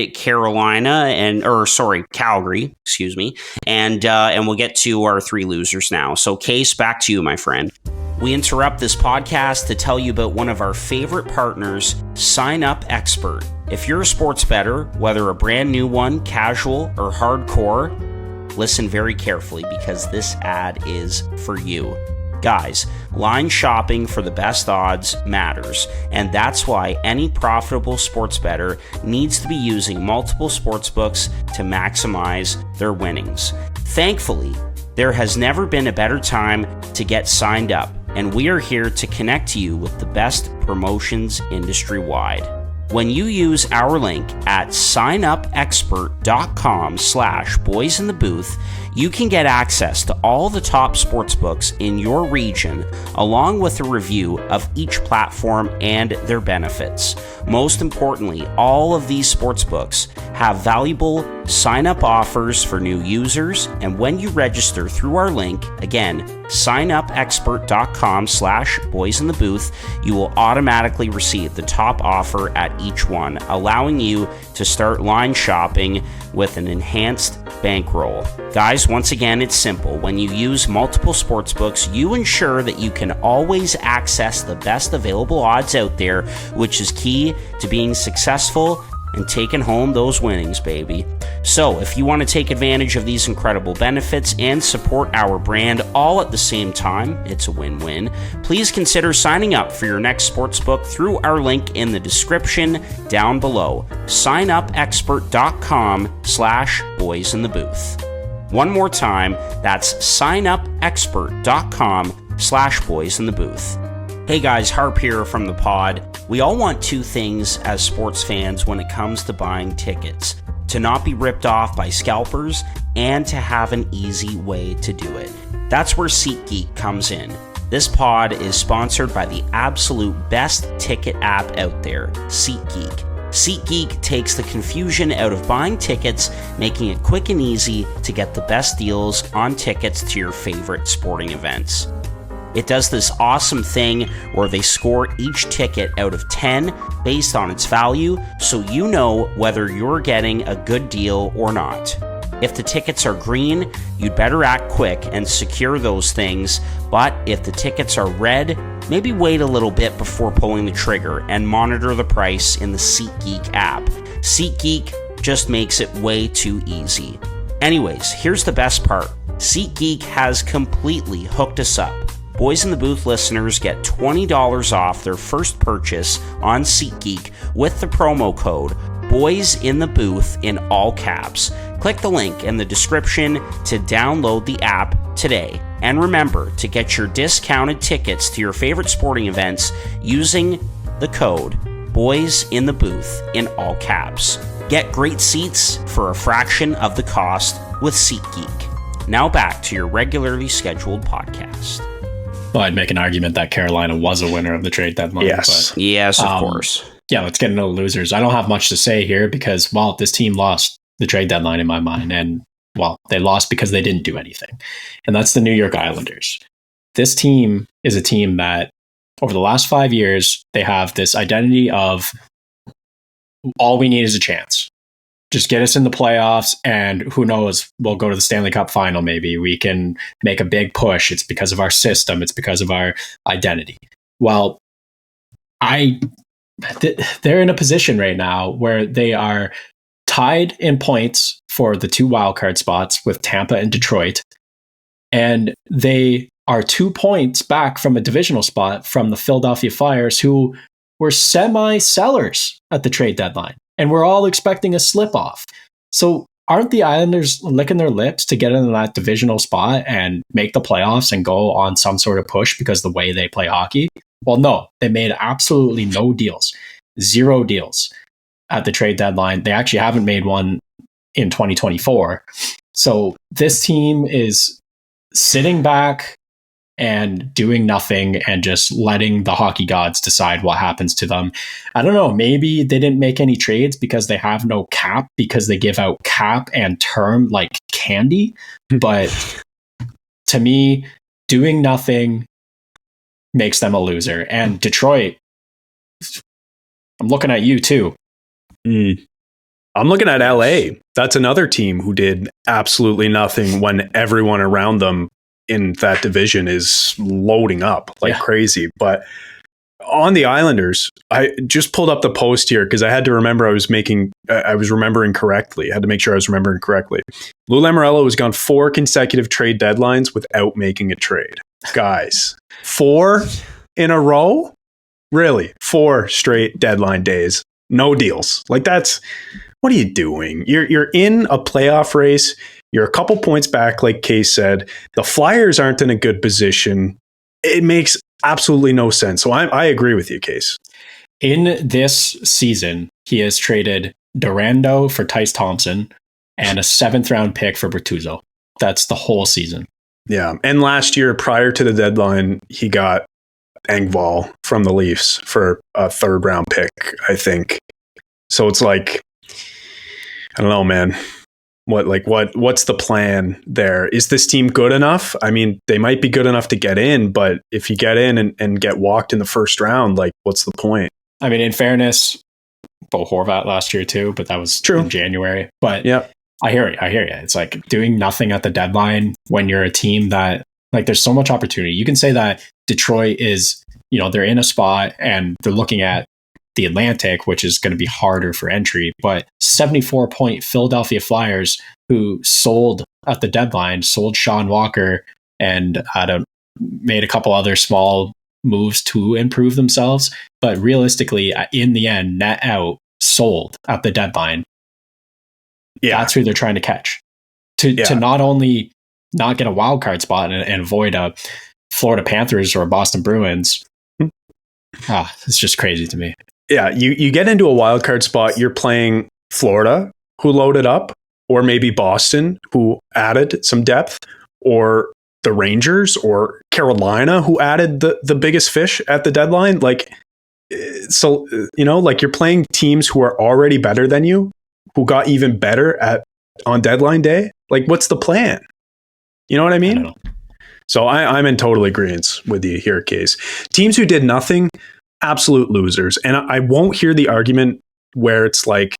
Calgary. Excuse me, and we'll get to our three losers now. So, Case, back to you, my friend. We interrupt this podcast to tell you about one of our favorite partners, Sign Up Expert. If you're a sports bettor, whether a brand new one, casual, or hardcore, listen very carefully because this ad is for you. Guys, line shopping for the best odds matters, and that's why any profitable sports bettor needs to be using multiple sports books to maximize their winnings. Thankfully, there has never been a better time to get signed up, and we are here to connect you with the best promotions industry-wide. When you use our link at signupexpert.com/boysinthebooth, you can get access to all the top sportsbooks in your region, along with a review of each platform and their benefits. Most importantly, all of these sportsbooks have valuable sign-up offers for new users, and when you register through our link, again, signupexpert.com/boysinthebooth, you will automatically receive the top offer at each one, allowing you to start line shopping with an enhanced bankroll. Guys, once again, it's simple. When you use multiple sportsbooks, you ensure that you can always access the best available odds out there, which is key to being successful and taking home those winnings, baby. So if you want to take advantage of these incredible benefits and support our brand all at the same time, it's a win-win. Please consider signing up for your next sportsbook through our link in the description down below. signupexpert.com/boysinthebooth. One more time, that's signupexpert.com/boysinthebooth. Hey guys, Harp here from the pod. We all want two things as sports fans when it comes to buying tickets: to not be ripped off by scalpers and to have an easy way to do it. That's where SeatGeek comes in. This pod is sponsored by the absolute best ticket app out there, SeatGeek. SeatGeek takes the confusion out of buying tickets, making it quick and easy to get the best deals on tickets to your favorite sporting events. It does this awesome thing where they score each ticket out of 10 based on its value, so you know whether you're getting a good deal or not. If the tickets are green, you'd better act quick and secure those things, but if the tickets are red, maybe wait a little bit before pulling the trigger and monitor the price in the SeatGeek app. SeatGeek just makes it way too easy. Anyways, here's the best part. SeatGeek has completely hooked us up. Boys in the Booth listeners get $20 off their first purchase on SeatGeek with the promo code BOYSINTHEBOOTH in all caps. Click the link in the description to download the app today. And remember to get your discounted tickets to your favorite sporting events using the code BOYSINTHEBOOth in all caps. Get great seats for a fraction of the cost with SeatGeek. Now back to your regularly scheduled podcast. Well, I'd make an argument that Carolina was a winner of the trade deadline. Yes. But, yes, of course. Yeah, let's get into the losers. I don't have much to say here because, well, this team lost the trade deadline in my mind. And, well, they lost because they didn't do anything. And that's the New York Islanders. This team is a team that, over the last 5 years, they have this identity of all we need is a chance. Just get us in the playoffs, and who knows, we'll go to the Stanley Cup final maybe. We can make a big push. It's because of our system. It's because of our identity. Well, they're in a position right now where they are tied in points for the 2 wildcard spots with Tampa and Detroit. And they are 2 points back from a divisional spot from the Philadelphia Flyers, who were semi-sellers at the trade deadline. And we're all expecting a slip-off. So aren't the Islanders licking their lips to get into that divisional spot and make the playoffs and go on some sort of push because the way they play hockey? Well, no. They made absolutely no deals. 0 deals at the trade deadline. They actually haven't made one in 2024. So this team is sitting back and doing nothing and just letting the hockey gods decide what happens to them. I don't know. Maybe they didn't make any trades because they have no cap, because they give out cap and term like candy. But to me, doing nothing makes them a loser. And Detroit, I'm looking at you too. I'm looking at LA. That's another team who did absolutely nothing when everyone around them in that division is loading up like crazy. But on the Islanders, I just pulled up the post here because I had to remember I was remembering correctly. I had to make sure I was remembering correctly. Lou Lamoriello has gone 4 consecutive trade deadlines without making a trade. Guys, 4 in a row? Really? 4 straight deadline days. No deals. Like that's, what are you doing? You're in a playoff race. You're a couple points back, like Case said. The Flyers aren't in a good position. It makes absolutely no sense. So I agree with you, Case. In this season, he has traded Durando for Tice Thompson and a 7th round pick for Bertuzzo. That's the whole season. Yeah. And last year, prior to the deadline, he got Engvall from the Leafs for a 3rd round pick, I think. So it's like, I don't know, man. What's the plan there? Is this team good enough? I mean, they might be good enough to get in, but if you get in and get walked in the 1st round, like, what's the point? I mean, in fairness, Bo Horvat last year too, but that was true in January. But yeah, I hear you. It's like doing nothing at the deadline when you're a team that, like, there's so much opportunity. You can say that Detroit is, they're in a spot and they're looking at the Atlantic, which is going to be harder for entry, but 74-point Philadelphia Flyers, who sold at the deadline, sold Sean Walker and made a couple other small moves to improve themselves, but realistically, in the end, net out, sold at the deadline. Yeah, that's who they're trying to catch to not only not get a wild card spot and avoid a Florida Panthers or a Boston Bruins. It's just crazy to me. Yeah, you get into a wild card spot, you're playing Florida, who loaded up, or maybe Boston, who added some depth, or the Rangers, or Carolina, who added the biggest fish at the deadline. Like, so, like, you're playing teams who are already better than you, who got even better on deadline day. Like, what's the plan? You know what I mean? So I'm in total agreement with you here, Case. Teams who did nothing, absolute losers. And I won't hear the argument where it's like,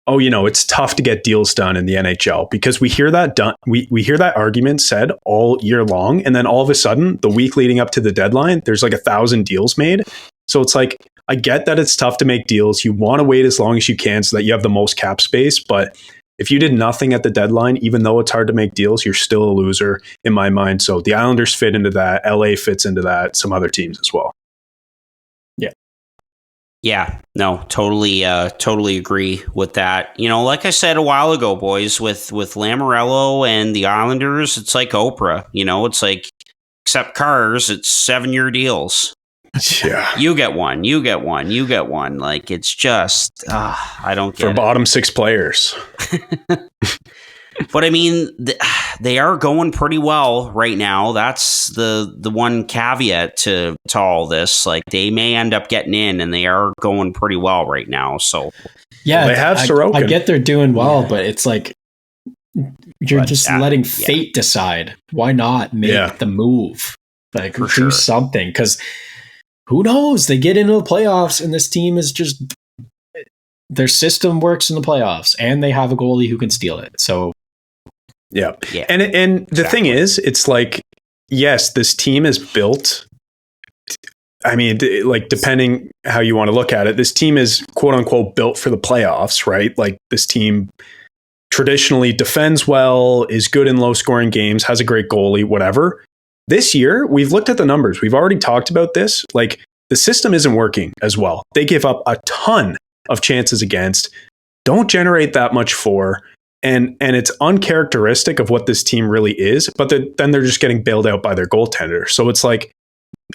oh, it's tough to get deals done in the NHL, because we hear that we hear that argument said all year long. And then all of a sudden, the week leading up to the deadline, there's like 1,000 deals made. So it's like, I get that it's tough to make deals. You want to wait as long as you can so that you have the most cap space. But if you did nothing at the deadline, even though it's hard to make deals, you're still a loser in my mind. So the Islanders fit into that. LA fits into that. Some other teams as well. Yeah, no, totally agree with that. Like I said a while ago, boys, with Lamoriello and the Islanders, it's like Oprah. It's like, except cars, it's 7-year deals. Yeah, you get one, you get one, you get one. Like, it's just, I don't get for bottom 6 players. But I mean, they are going pretty well right now. That's the one caveat to all this. Like, they may end up getting in, and they are going pretty well right now. So yeah, they have Sorokin. I get they're doing well, but it's like you're just letting fate decide. Why not make the move? Like, do something, because who knows? They get into the playoffs, and this team is just, their system works in the playoffs, and they have a goalie who can steal it. So. Yeah. And the thing is, it's like, yes, this team is built I mean, like, depending how you want to look at it, this team is quote unquote built for the playoffs, right? Like, this team traditionally defends well, is good in low scoring games, has a great goalie, whatever. This year, we've looked at the numbers. We've already talked about this. Like, the system isn't working as well. They give up a ton of chances against, don't generate that much for, and it's uncharacteristic of what this team really is, but then they're just getting bailed out by their goaltender. So it's like,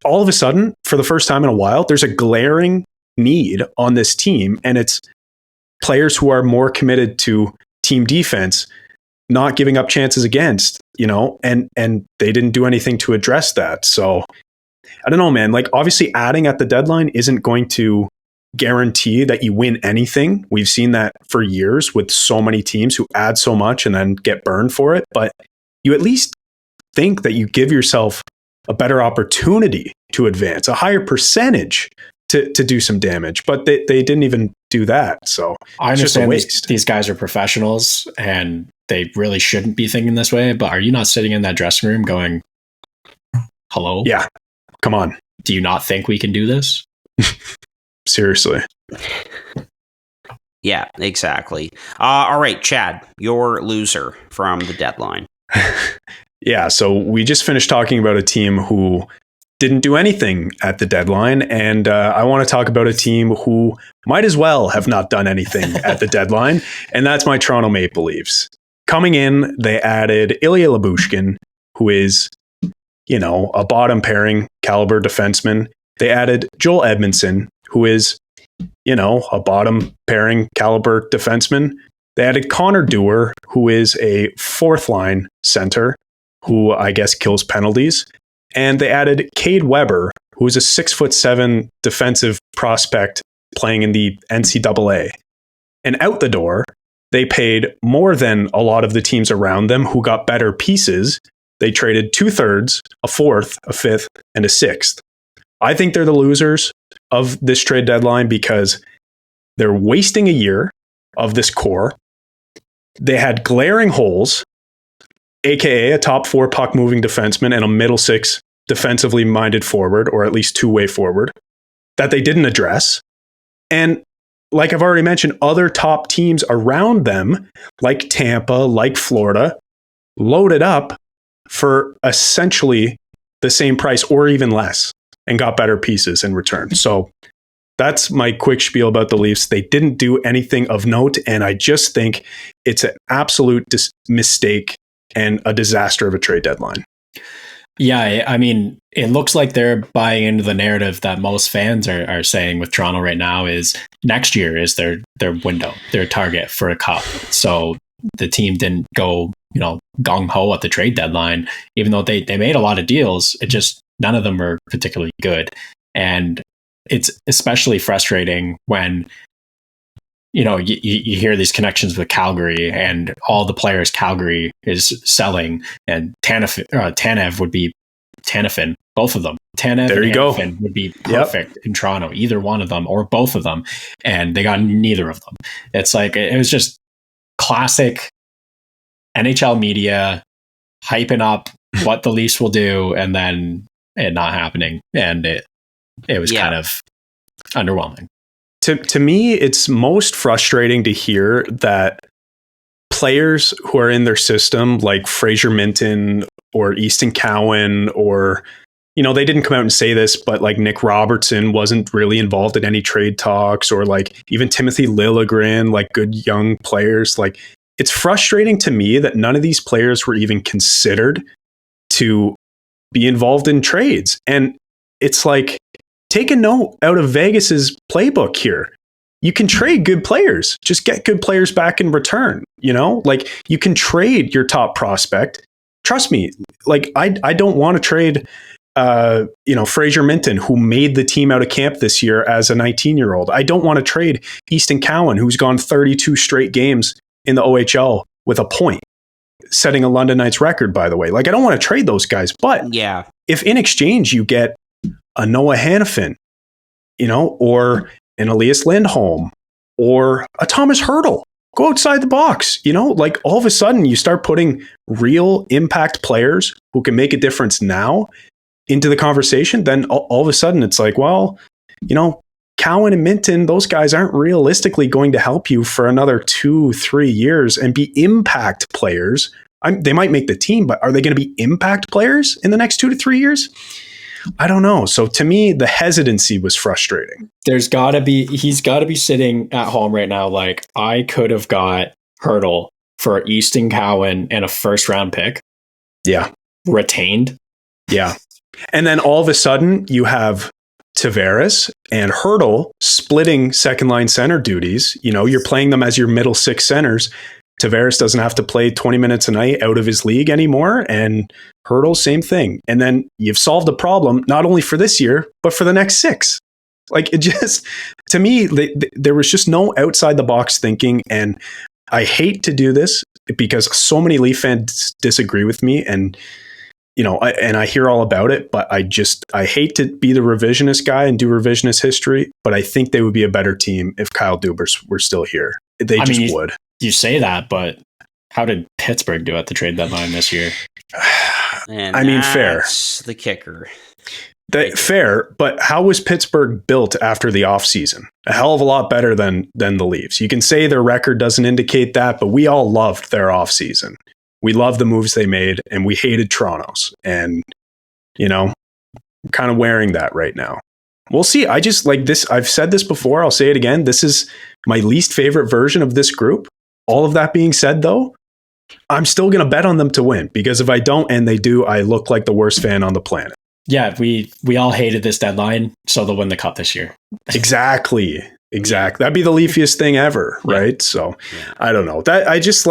all of a sudden, for the first time in a while, there's a glaring need on this team, and it's players who are more committed to team defense, not giving up chances against, and they didn't do anything to address that. So I don't know, man. Like, obviously adding at the deadline isn't going to guarantee that you win anything. We've seen that for years with so many teams who add so much and then get burned for it. But you at least think that you give yourself a better opportunity to advance, a higher percentage to do some damage. But they didn't even do that. So I understand these guys are professionals and they really shouldn't be thinking this way. But are you not sitting in that dressing room going, hello? Yeah. Come on. Do you not think we can do this? Seriously. Yeah, exactly. All right, Chad, your loser from the deadline. Yeah, so we just finished talking about a team who didn't do anything at the deadline, and I want to talk about a team who might as well have not done anything at the deadline, and that's my Toronto Maple Leafs. Coming in, they added Ilya Lyubushkin, who is, a bottom pairing caliber defenseman. They added Joel Edmondson, who is, a bottom pairing caliber defenseman. They added Connor Dewar, who is a fourth line center, who I guess kills penalties. And they added Cade Weber, who is a 6'7" defensive prospect playing in the NCAA. And out the door, they paid more than a lot of the teams around them who got better pieces. They traded 2/3, a fourth, a fifth, and a sixth. I think they're the losers of this trade deadline because they're wasting a year of this core. They had glaring holes, aka a top 4 puck moving defenseman and a middle 6 defensively minded forward, or at least two-way forward, that they didn't address. And like I've already mentioned, other top teams around them, like Tampa, like Florida, loaded up for essentially the same price or even less and got better pieces in return. So that's my quick spiel about the Leafs. They didn't do anything of note, and I just think it's an absolute mistake and a disaster of a trade deadline. Yeah, I mean, it looks like they're buying into the narrative that most fans are saying with Toronto right now is next year is their window, their target for a cup. So the team didn't go, gung-ho at the trade deadline, even though they made a lot of deals. It just, none of them were particularly good. And it's especially frustrating when, you hear these connections with Calgary and all the players Calgary is selling, and Tanev would be Tanafin, both of them. Tanev there and you go. Hanifin would be perfect in Toronto, either one of them or both of them, and they got neither of them. It's like, it was just classic NHL media hyping up what the Leafs will do and then it not happening, and it was kind of underwhelming. To me, it's most frustrating to hear that players who are in their system, like Fraser Minton or Easton Cowan, or, they didn't come out and say this, but like Nick Robertson wasn't really involved in any trade talks, or like even Timothy Liljegren, like good young players. Like, it's frustrating to me that none of these players were even considered to be involved in trades. And it's like, take a note out of Vegas's playbook here. You can trade good players. Just get good players back in return. Like, you can trade your top prospect. Trust me. Like, I don't want to trade, Fraser Minton, who made the team out of camp this year as a 19-year-old. I don't want to trade Easton Cowan, who's gone 32 straight games in the OHL with a point, setting a London Knights record, by the way. Like, I don't want to trade those guys. But if in exchange you get a Noah Hanifin, or an Elias Lindholm, or a Thomas Hertl, go outside the box, like, all of a sudden you start putting real impact players who can make a difference now into the conversation, then all of a sudden it's like, well, Cowan and Minton, those guys aren't realistically going to help you for another 2-3 years and be impact players. They might make the team, but are they going to be impact players in the next 2 to 3 years? I don't know. So to me, the hesitancy was frustrating. He's got to be sitting at home right now. Like, I could have got Hurdle for Easton Cowan and a first round pick. Yeah. Retained. Yeah. And then all of a sudden you have Tavares and Hurdle splitting second line center duties. You're playing them as your middle six centers. Tavares doesn't have to play 20 minutes a night out of his league anymore. And Hurdle, same thing. And then you've solved the problem, not only for this year, but for the next 6. Like, it just, to me, there was just no outside the box thinking. And I hate to do this because so many Leaf fans disagree with me. And, I hear all about it, but I hate to be the revisionist guy and do revisionist history, but I think they would be a better team if Kyle Dubas were still here. They would. You say that, but how did Pittsburgh do at the trade deadline this year? And fair. That's the kicker. Fair, but how was Pittsburgh built after the offseason? A hell of a lot better than the Leafs. You can say their record doesn't indicate that, but we all loved their offseason. We loved the moves they made, and we hated Toronto's. And, I'm kind of wearing that right now. We'll see. I just like this. I've said this before. I'll say it again. This is my least favorite version of this group. All of that being said, though, I'm still going to bet on them to win, because if I don't and they do, I look like the worst fan on the planet. Yeah, we all hated this deadline, so they'll win the cup this year. Exactly. That'd be the Leafiest thing ever, right? So I don't know. That I just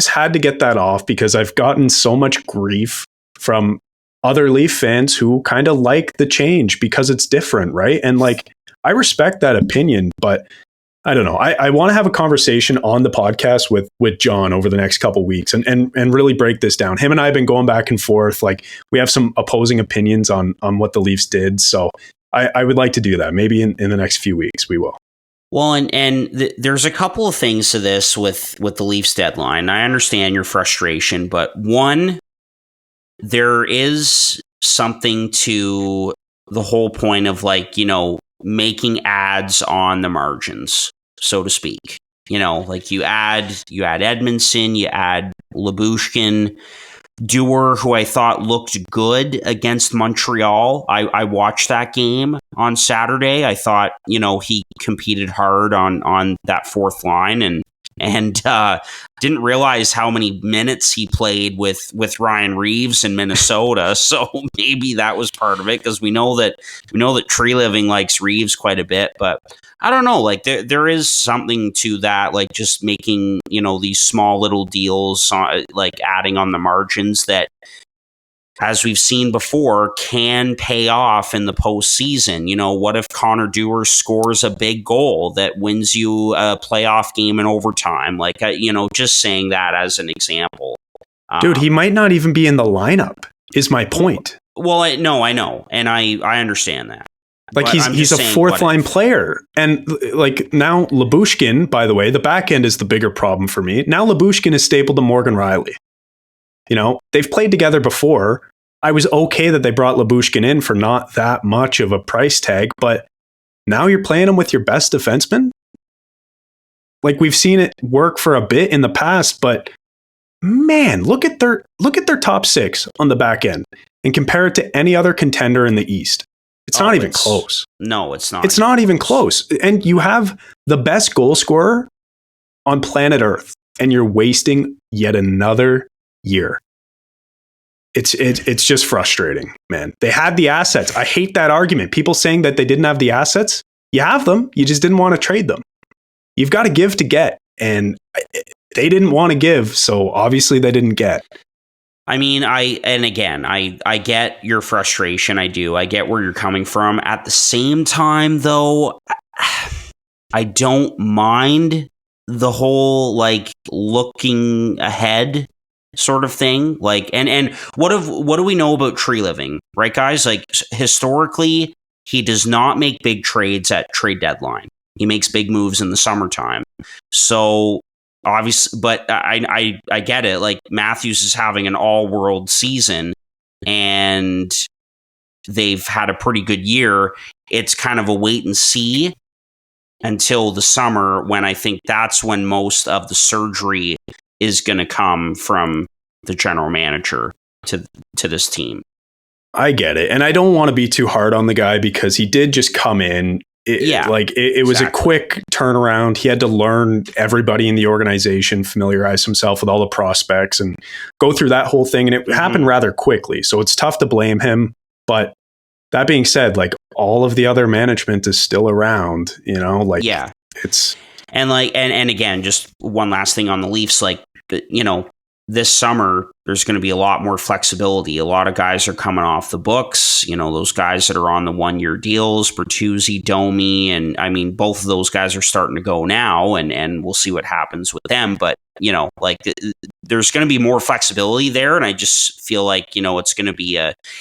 had to get that off, because I've gotten so much grief from other Leaf fans who kind of like the change because it's different, right? And like, I respect that opinion, but I don't know. I want to have a conversation on the podcast with John over the next couple of weeks and really break this down. Him and I have been going back and forth. Like, we have some opposing opinions on what the Leafs did. So I would like to do that. Maybe in the next few weeks we will. Well, there's a couple of things to this with the Leafs deadline. I understand your frustration, but one, there is something to the whole point of, like, making ads on the margins, so to speak. Like, you add Edmondson, you add Lyubushkin, Dewar, who I thought looked good against Montreal. I watched that game on Saturday. I thought, he competed hard on that fourth line, and didn't realize how many minutes he played with Ryan Reeves in Minnesota. So maybe that was part of it, because we know that Tree Living likes Reeves quite a bit. But I don't know, like, there is something to that, like, just making, these small little deals, like adding on the margins that, as we've seen before, can pay off in the postseason. What if Connor Dewar scores a big goal that wins you a playoff game in overtime? Like, just saying that as an example. Dude, he might not even be in the lineup, is my point. Well, I know. And I understand that. Like, he's a fourth line player. And like, now Lyubushkin, by the way, the back end is the bigger problem for me. Now Lyubushkin is stapled to Morgan Riley. They've played together before. I was okay that they brought Lyubushkin in for not that much of a price tag, but now you're playing him with your best defenseman? Like, we've seen it work for a bit in the past, but man, look at their top 6 on the back end and compare it to any other contender in the East. It's not even close. No, it's not. It's not even close. And you have the best goal scorer on planet Earth, and you're wasting yet another year. It's just frustrating, man. They had the assets. I hate that argument. People saying that they didn't have the assets. You have them. You just didn't want to trade them. You've got to give to get. And they didn't want to give, so obviously they didn't get. I mean, I get your frustration. I do. I get where you're coming from. At the same time, though, I don't mind the whole, like, looking ahead sort of thing. Like, and what do we know about Tree Living, right, guys? Like, historically, he does not make big trades at trade deadline. He makes big moves in the summertime. So obviously, but I get it. Like, Matthews is having an all-world season, and they've had a pretty good year. It's kind of a wait and see until the summer, when I think that's when most of the surgery is going to come from the general manager to this team. I get it. And I don't want to be too hard on the guy because he did just come in. It was a quick turnaround. He had to learn everybody in the organization, familiarize himself with all the prospects and go through that whole thing. And it happened rather quickly. So it's tough to blame him. But that being said, like, all of the other management is still around, it's. And again, just one last thing on the Leafs, this summer, there's going to be a lot more flexibility. A lot of guys are coming off the books. Those guys that are on the 1-year deals, Bertuzzi, Domi, and I mean, both of those guys are starting to go now, and we'll see what happens with them. But, there's going to be more flexibility there. And I just feel like, it's going to be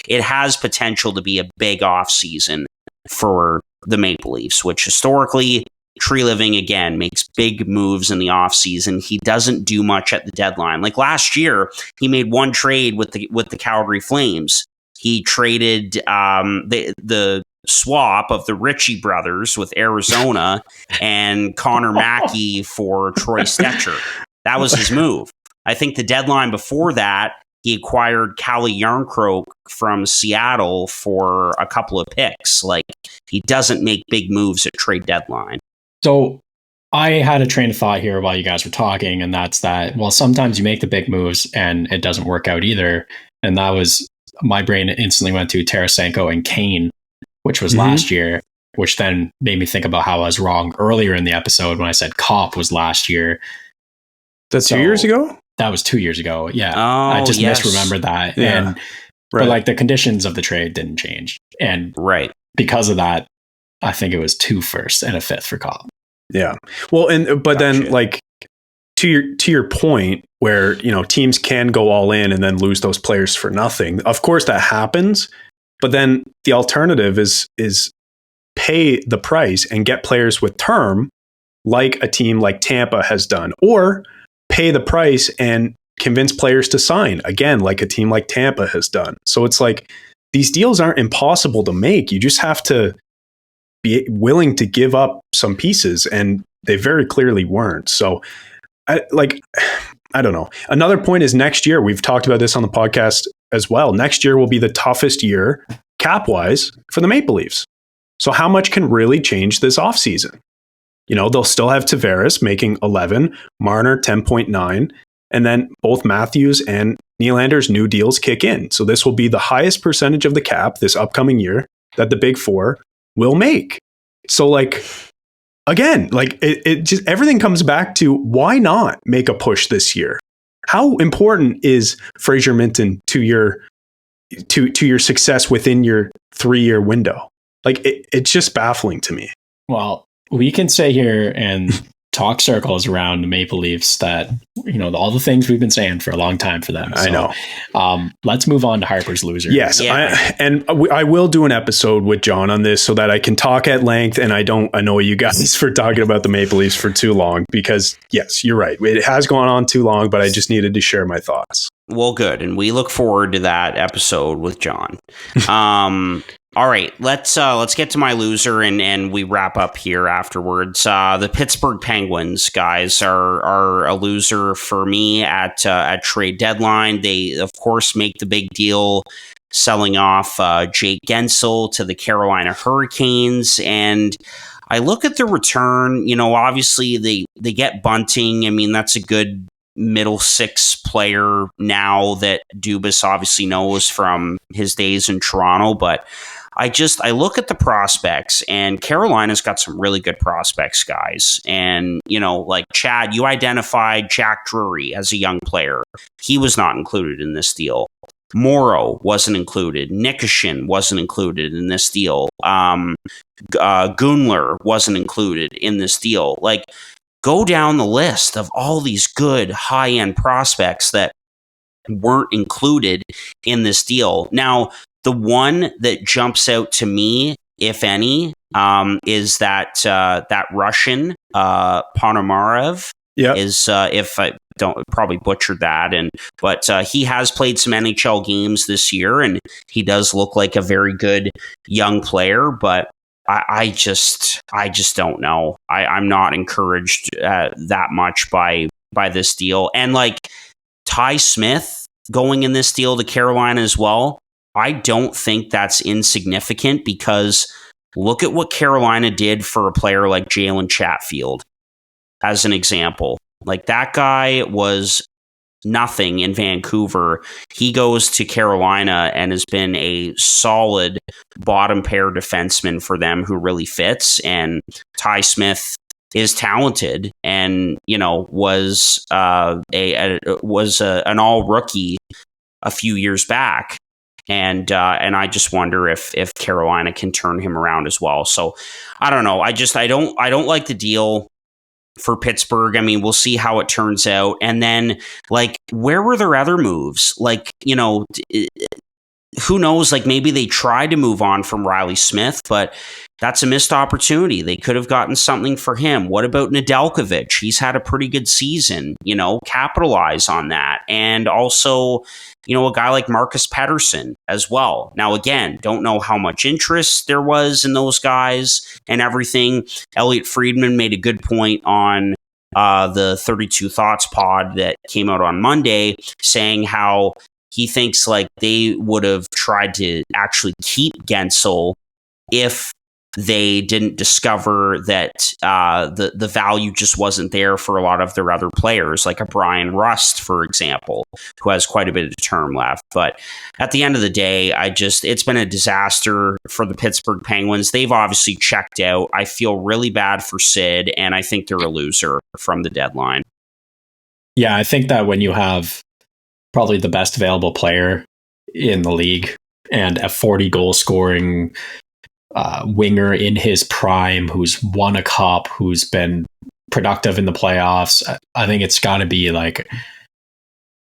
it has potential to be a big off season for the Maple Leafs, which historically, Tree Living, again, makes big moves in the offseason. He doesn't do much at the deadline. Like last year, he made one trade with the Calgary Flames. He traded the swap of the Ritchie brothers with Arizona and Connor Mackey for Troy Stecher. That was his move. I think the deadline before that, he acquired Calle Jarnkrok from Seattle for a couple of picks. Like, he doesn't make big moves at trade deadline. So I had a train of thought here while you guys were talking, and that's that, well, sometimes you make the big moves and it doesn't work out either. And that was, my brain instantly went to Tarasenko and Kane, which was last year, which then made me think about how I was wrong earlier in the episode when I said Kopp was last year. That's 2 years ago? That was 2 years ago. Yeah. Oh, I just misremembered that. Yeah. And, but like, the conditions of the trade didn't change. And because of that, I think it was 2 firsts and a 5th for Kopp. Yeah. Well, but then, like, to your point where, teams can go all in and then lose those players for nothing. Of course that happens, but then the alternative is pay the price and get players with term, like a team like Tampa has done, or pay the price and convince players to sign, again, like a team like Tampa has done. So it's like, these deals aren't impossible to make. You just have to be willing to give up some pieces, and they very clearly weren't. So I don't know. Another point is next year, we've talked about this on the podcast as well. Next year will be the toughest year cap wise for the Maple Leafs. So how much can really change this offseason? They'll still have Tavares making 11, Marner 10.9, and then both Matthews and Nylander's new deals kick in. So this will be the highest percentage of the cap this upcoming year that the Big Four will make. So, like, again, like, it just, everything comes back to, why not make a push this year? How important is Fraser Minton to your success within your 3-year window? Like, it's just baffling to me. Well, we can sit here and talk circles around the Maple Leafs that, all the things we've been saying for a long time for them. So, I know. Let's move on to Harper's Loser. Yes. Yeah. I will do an episode with John on this so that I can talk at length and I don't annoy you guys for talking about the Maple Leafs for too long, because yes, you're right. It has gone on too long, but I just needed to share my thoughts. Well, good. And we look forward to that episode with John. All right, let's get to my loser and we wrap up here afterwards. The Pittsburgh Penguins, guys, are a loser for me at trade deadline. They, of course, make the big deal selling off Jake Gensel to the Carolina Hurricanes, and I look at the return. Obviously they get Bunting. I mean, that's a good middle six player now that Dubas obviously knows from his days in Toronto, but I look at the prospects, and Carolina's got some really good prospects, guys. And, like Chad, you identified Jack Drury as a young player. He was not included in this deal. Morrow wasn't included. Nikishin wasn't included in this deal. Gunler wasn't included in this deal. Like, go down the list of all these good high-end prospects that weren't included in this deal. Now, the one that jumps out to me, if any, is that Russian Ponomarev. Yeah. Is if I don't probably butchered that, but he has played some NHL games this year, and he does look like a very good young player. But I just don't know. I'm not encouraged that much by this deal, and like Ty Smith going in this deal to Carolina as well. I don't think that's insignificant, because look at what Carolina did for a player like Jalen Chatfield, as an example. Like, that guy was nothing in Vancouver. He goes to Carolina and has been a solid bottom pair defenseman for them who really fits. And Ty Smith is talented, and was an all rookie a few years back. And I just wonder if Carolina can turn him around as well. So I don't know. I don't like the deal for Pittsburgh. I mean, we'll see how it turns out. And then, like, where were their other moves? Like, who knows? Like, maybe they tried to move on from Riley Smith, but that's a missed opportunity. They could have gotten something for him. What about Nedeljkovic? He's had a pretty good season. Capitalize on that. And also, a guy like Marcus Pettersson as well. Now, again, don't know how much interest there was in those guys and everything. Elliot Friedman made a good point on the 32 Thoughts pod that came out on Monday, saying how he thinks like they would have tried to actually keep Gensel if they didn't discover that the value just wasn't there for a lot of their other players, like a Brian Rust, for example, who has quite a bit of term left. But at the end of the day, it's been a disaster for the Pittsburgh Penguins. They've obviously checked out. I feel really bad for Sid, and I think they're a loser from the deadline. Yeah, I think that when you have probably the best available player in the league and a 40 goal scoring winger in his prime, who's won a cup, who's been productive in the playoffs, I think it's got to be like,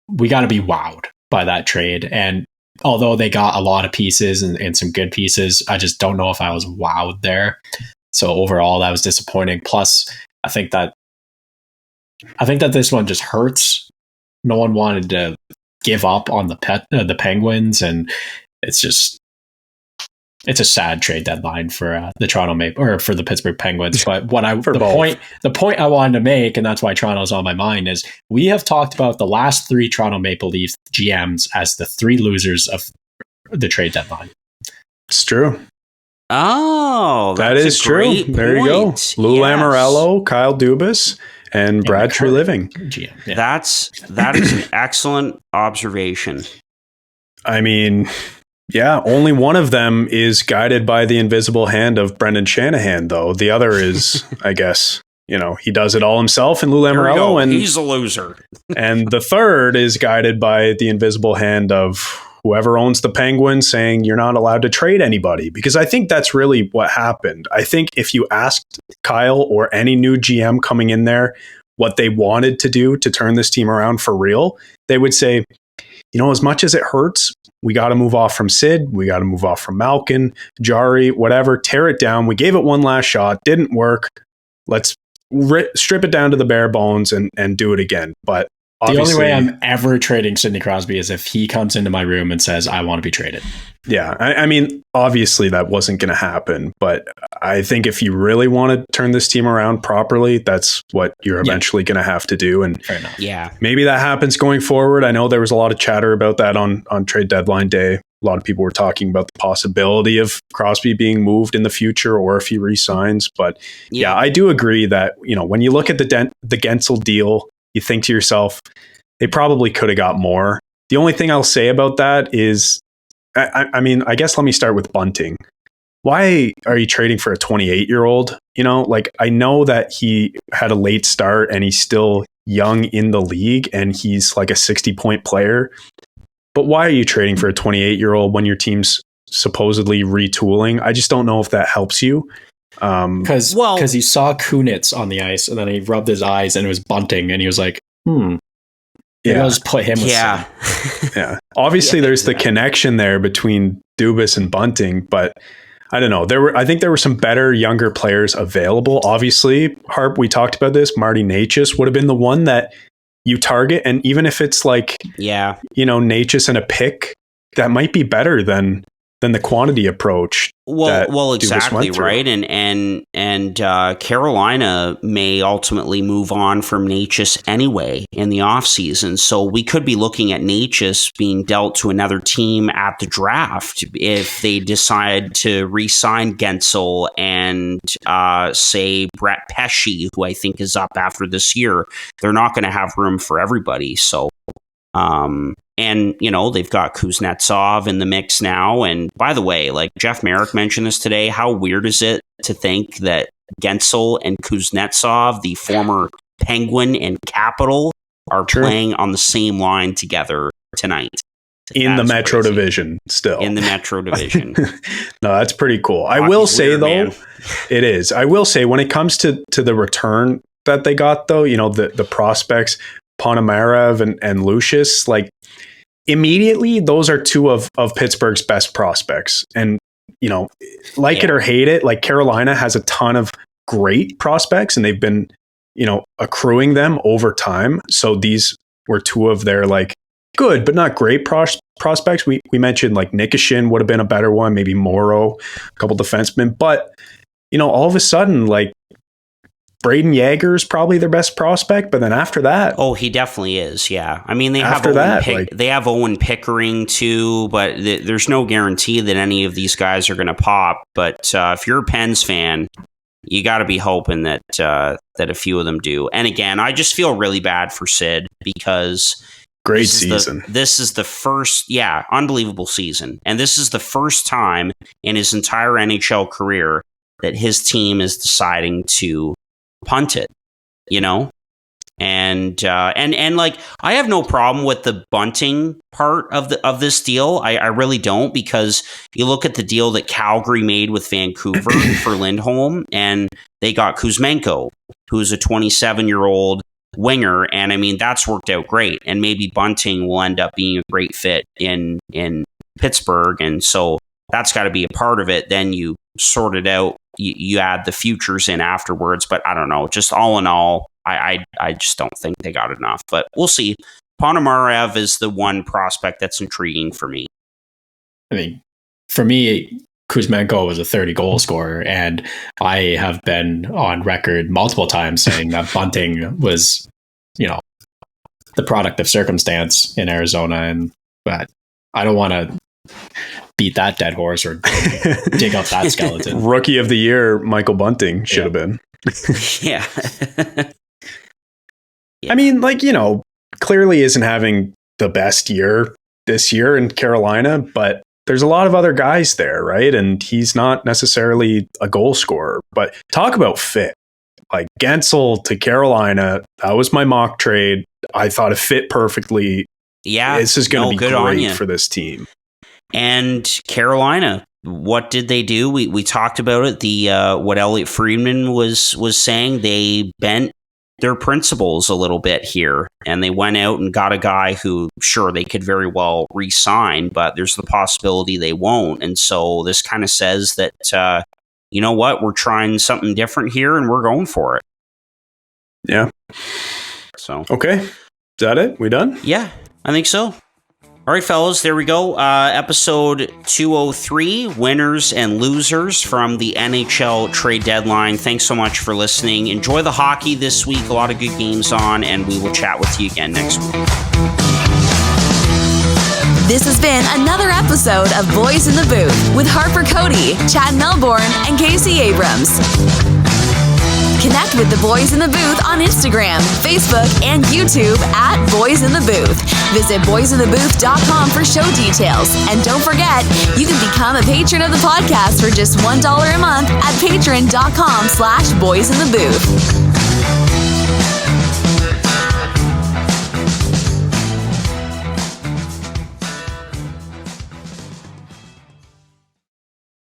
we got to be wowed by that trade. And although they got a lot of pieces and some good pieces, I just don't know if I was wowed there. So overall, that was disappointing. Plus, I think that this one just hurts. No one wanted to give up on the Penguins, and it's a sad trade deadline for the Toronto Maple, or for the Pittsburgh Penguins. But the point I wanted to make, and that's why Toronto's on my mind, is we have talked about the last 3 Toronto Maple Leafs GMs as the 3 losers of the trade deadline. It's true. Oh, that is true. There you go. Lou Lamoriello, Kyle Dubas, and Brad Treliving. GM. Yeah. That is an excellent observation. I mean, yeah, only one of them is guided by the invisible hand of Brendan Shanahan, though. The other is, I guess, he does it all himself, and Lou Lamoriello, and he's a loser. And the third is guided by the invisible hand of whoever owns the Penguins, saying you're not allowed to trade anybody. Because I think that's really what happened. I think if you asked Kyle or any new GM coming in there what they wanted to do to turn this team around for real, they would say, as much as it hurts, we got to move off from Sid. We got to move off from Malkin, Jari, whatever, tear it down. We gave it one last shot. Didn't work. Let's strip it down to the bare bones and do it again. But the only way I'm ever trading Sidney Crosby is if he comes into my room and says, I want to be traded. Yeah. I mean, obviously that wasn't going to happen, but I think if you really want to turn this team around properly, that's what you're eventually going to have to do. And maybe that happens going forward. I know there was a lot of chatter about that on trade deadline day. A lot of people were talking about the possibility of Crosby being moved in the future or if he resigns. But I do agree that, when you look at the Gensel deal, you think to yourself, they probably could have got more. The only thing I'll say about that is, I mean, I guess let me start with Bunting. Why are you trading for a 28-year-old? I know that he had a late start and he's still young in the league and he's like a 60-point player. But why are you trading for a 28-year-old when your team's supposedly retooling? I just don't know if that helps you. Because he saw Kunitz on the ice and then he rubbed his eyes and it was Bunting and he was like, maybe I'll just put him with yeah. Obviously, there's the connection there between Dubas and Bunting, but I don't know. I think there were some better younger players available. Obviously, Harp, we talked about this. Marty Necas would have been the one that you target. And even if it's like, Necas and a pick, that might be better than the quantity approach. Well, exactly, right. And Carolina may ultimately move on from Necas anyway in the offseason. So we could be looking at Necas being dealt to another team at the draft if they decide to re-sign Gensel and say Brett Pesce, who I think is up after this year. They're not going to have room for everybody. So and, they've got Kuznetsov in the mix now. And by the way, like Jeff Merrick mentioned this today, how weird is it to think that Gensel and Kuznetsov, the former Penguin and Capital, are playing on the same line together tonight? In the Metro Division still. In the Metro Division. No, that's pretty cool. Hockey's I will say, weird, though, man. It is. I will say, when it comes to the return that they got, though, the prospects, Ponomarev and Lucius, like, immediately, those are two of Pittsburgh's best prospects. And, it or hate it, like Carolina has a ton of great prospects and they've been, accruing them over time. So these were two of their like good, but not great prospects. We mentioned like Nikishin would have been a better one, maybe Morrow, a couple defensemen. But, all of a sudden, like, Braden Yager is probably their best prospect, but then after that, he definitely is. Yeah, I mean they have Owen Pickering too, but there's no guarantee that any of these guys are going to pop. But if you're a Pens fan, you got to be hoping that a few of them do. And again, I just feel really bad for Sid because great season. This is the first, unbelievable season, and this is the first time in his entire NHL career that his team is deciding to punt it, and like I have no problem with the bunting part of this deal. I really don't, because you look at the deal that Calgary made with Vancouver for Lindholm, and they got Kuzmenko, who's a 27-year-old winger, and I mean that's worked out great. And maybe bunting will end up being a great fit in Pittsburgh, and so that's got to be a part of it. Then you sort it out. You add the futures in afterwards, but I don't know. Just all in all, I just don't think they got enough. But we'll see. Ponomarev is the one prospect that's intriguing for me. I mean, for me, Kuzmenko was a 30-goal scorer, and I have been on record multiple times saying that bunting was, the product of circumstance in Arizona, but I don't want to beat that dead horse or dig up that skeleton. Rookie of the year, Michael Bunting should have been. Yeah. I mean, like, clearly isn't having the best year this year in Carolina, but there's a lot of other guys there, right? And he's not necessarily a goal scorer, but talk about fit. Like Gensel to Carolina, that was my mock trade. I thought it fit perfectly. Yeah. This is going to be great for this team. And Carolina, what did they do? We talked about it. What Elliot Friedman was saying, they bent their principles a little bit here, and they went out and got a guy who, sure, they could very well re-sign, but there's the possibility they won't. And so this kind of says that, you know what, we're trying something different here, and we're going for it. Yeah. So okay, is that it? We done? Yeah, I think so. All right, fellas, there we go. Episode 203, winners and losers from the NHL trade deadline. Thanks so much for listening. Enjoy the hockey this week. A lot of good games on, and we will chat with you again next week. This has been another episode of Boys in the Booth with Harper Cody, Chad Melbourne, and Casey Abrams. Connect with the Boys in the Booth on Instagram, Facebook, and YouTube at Boys in the Booth. Visit boysinthebooth.com for show details. And don't forget, you can become a patron of the podcast for just $1 a month at patreon.com/boysinthebooth.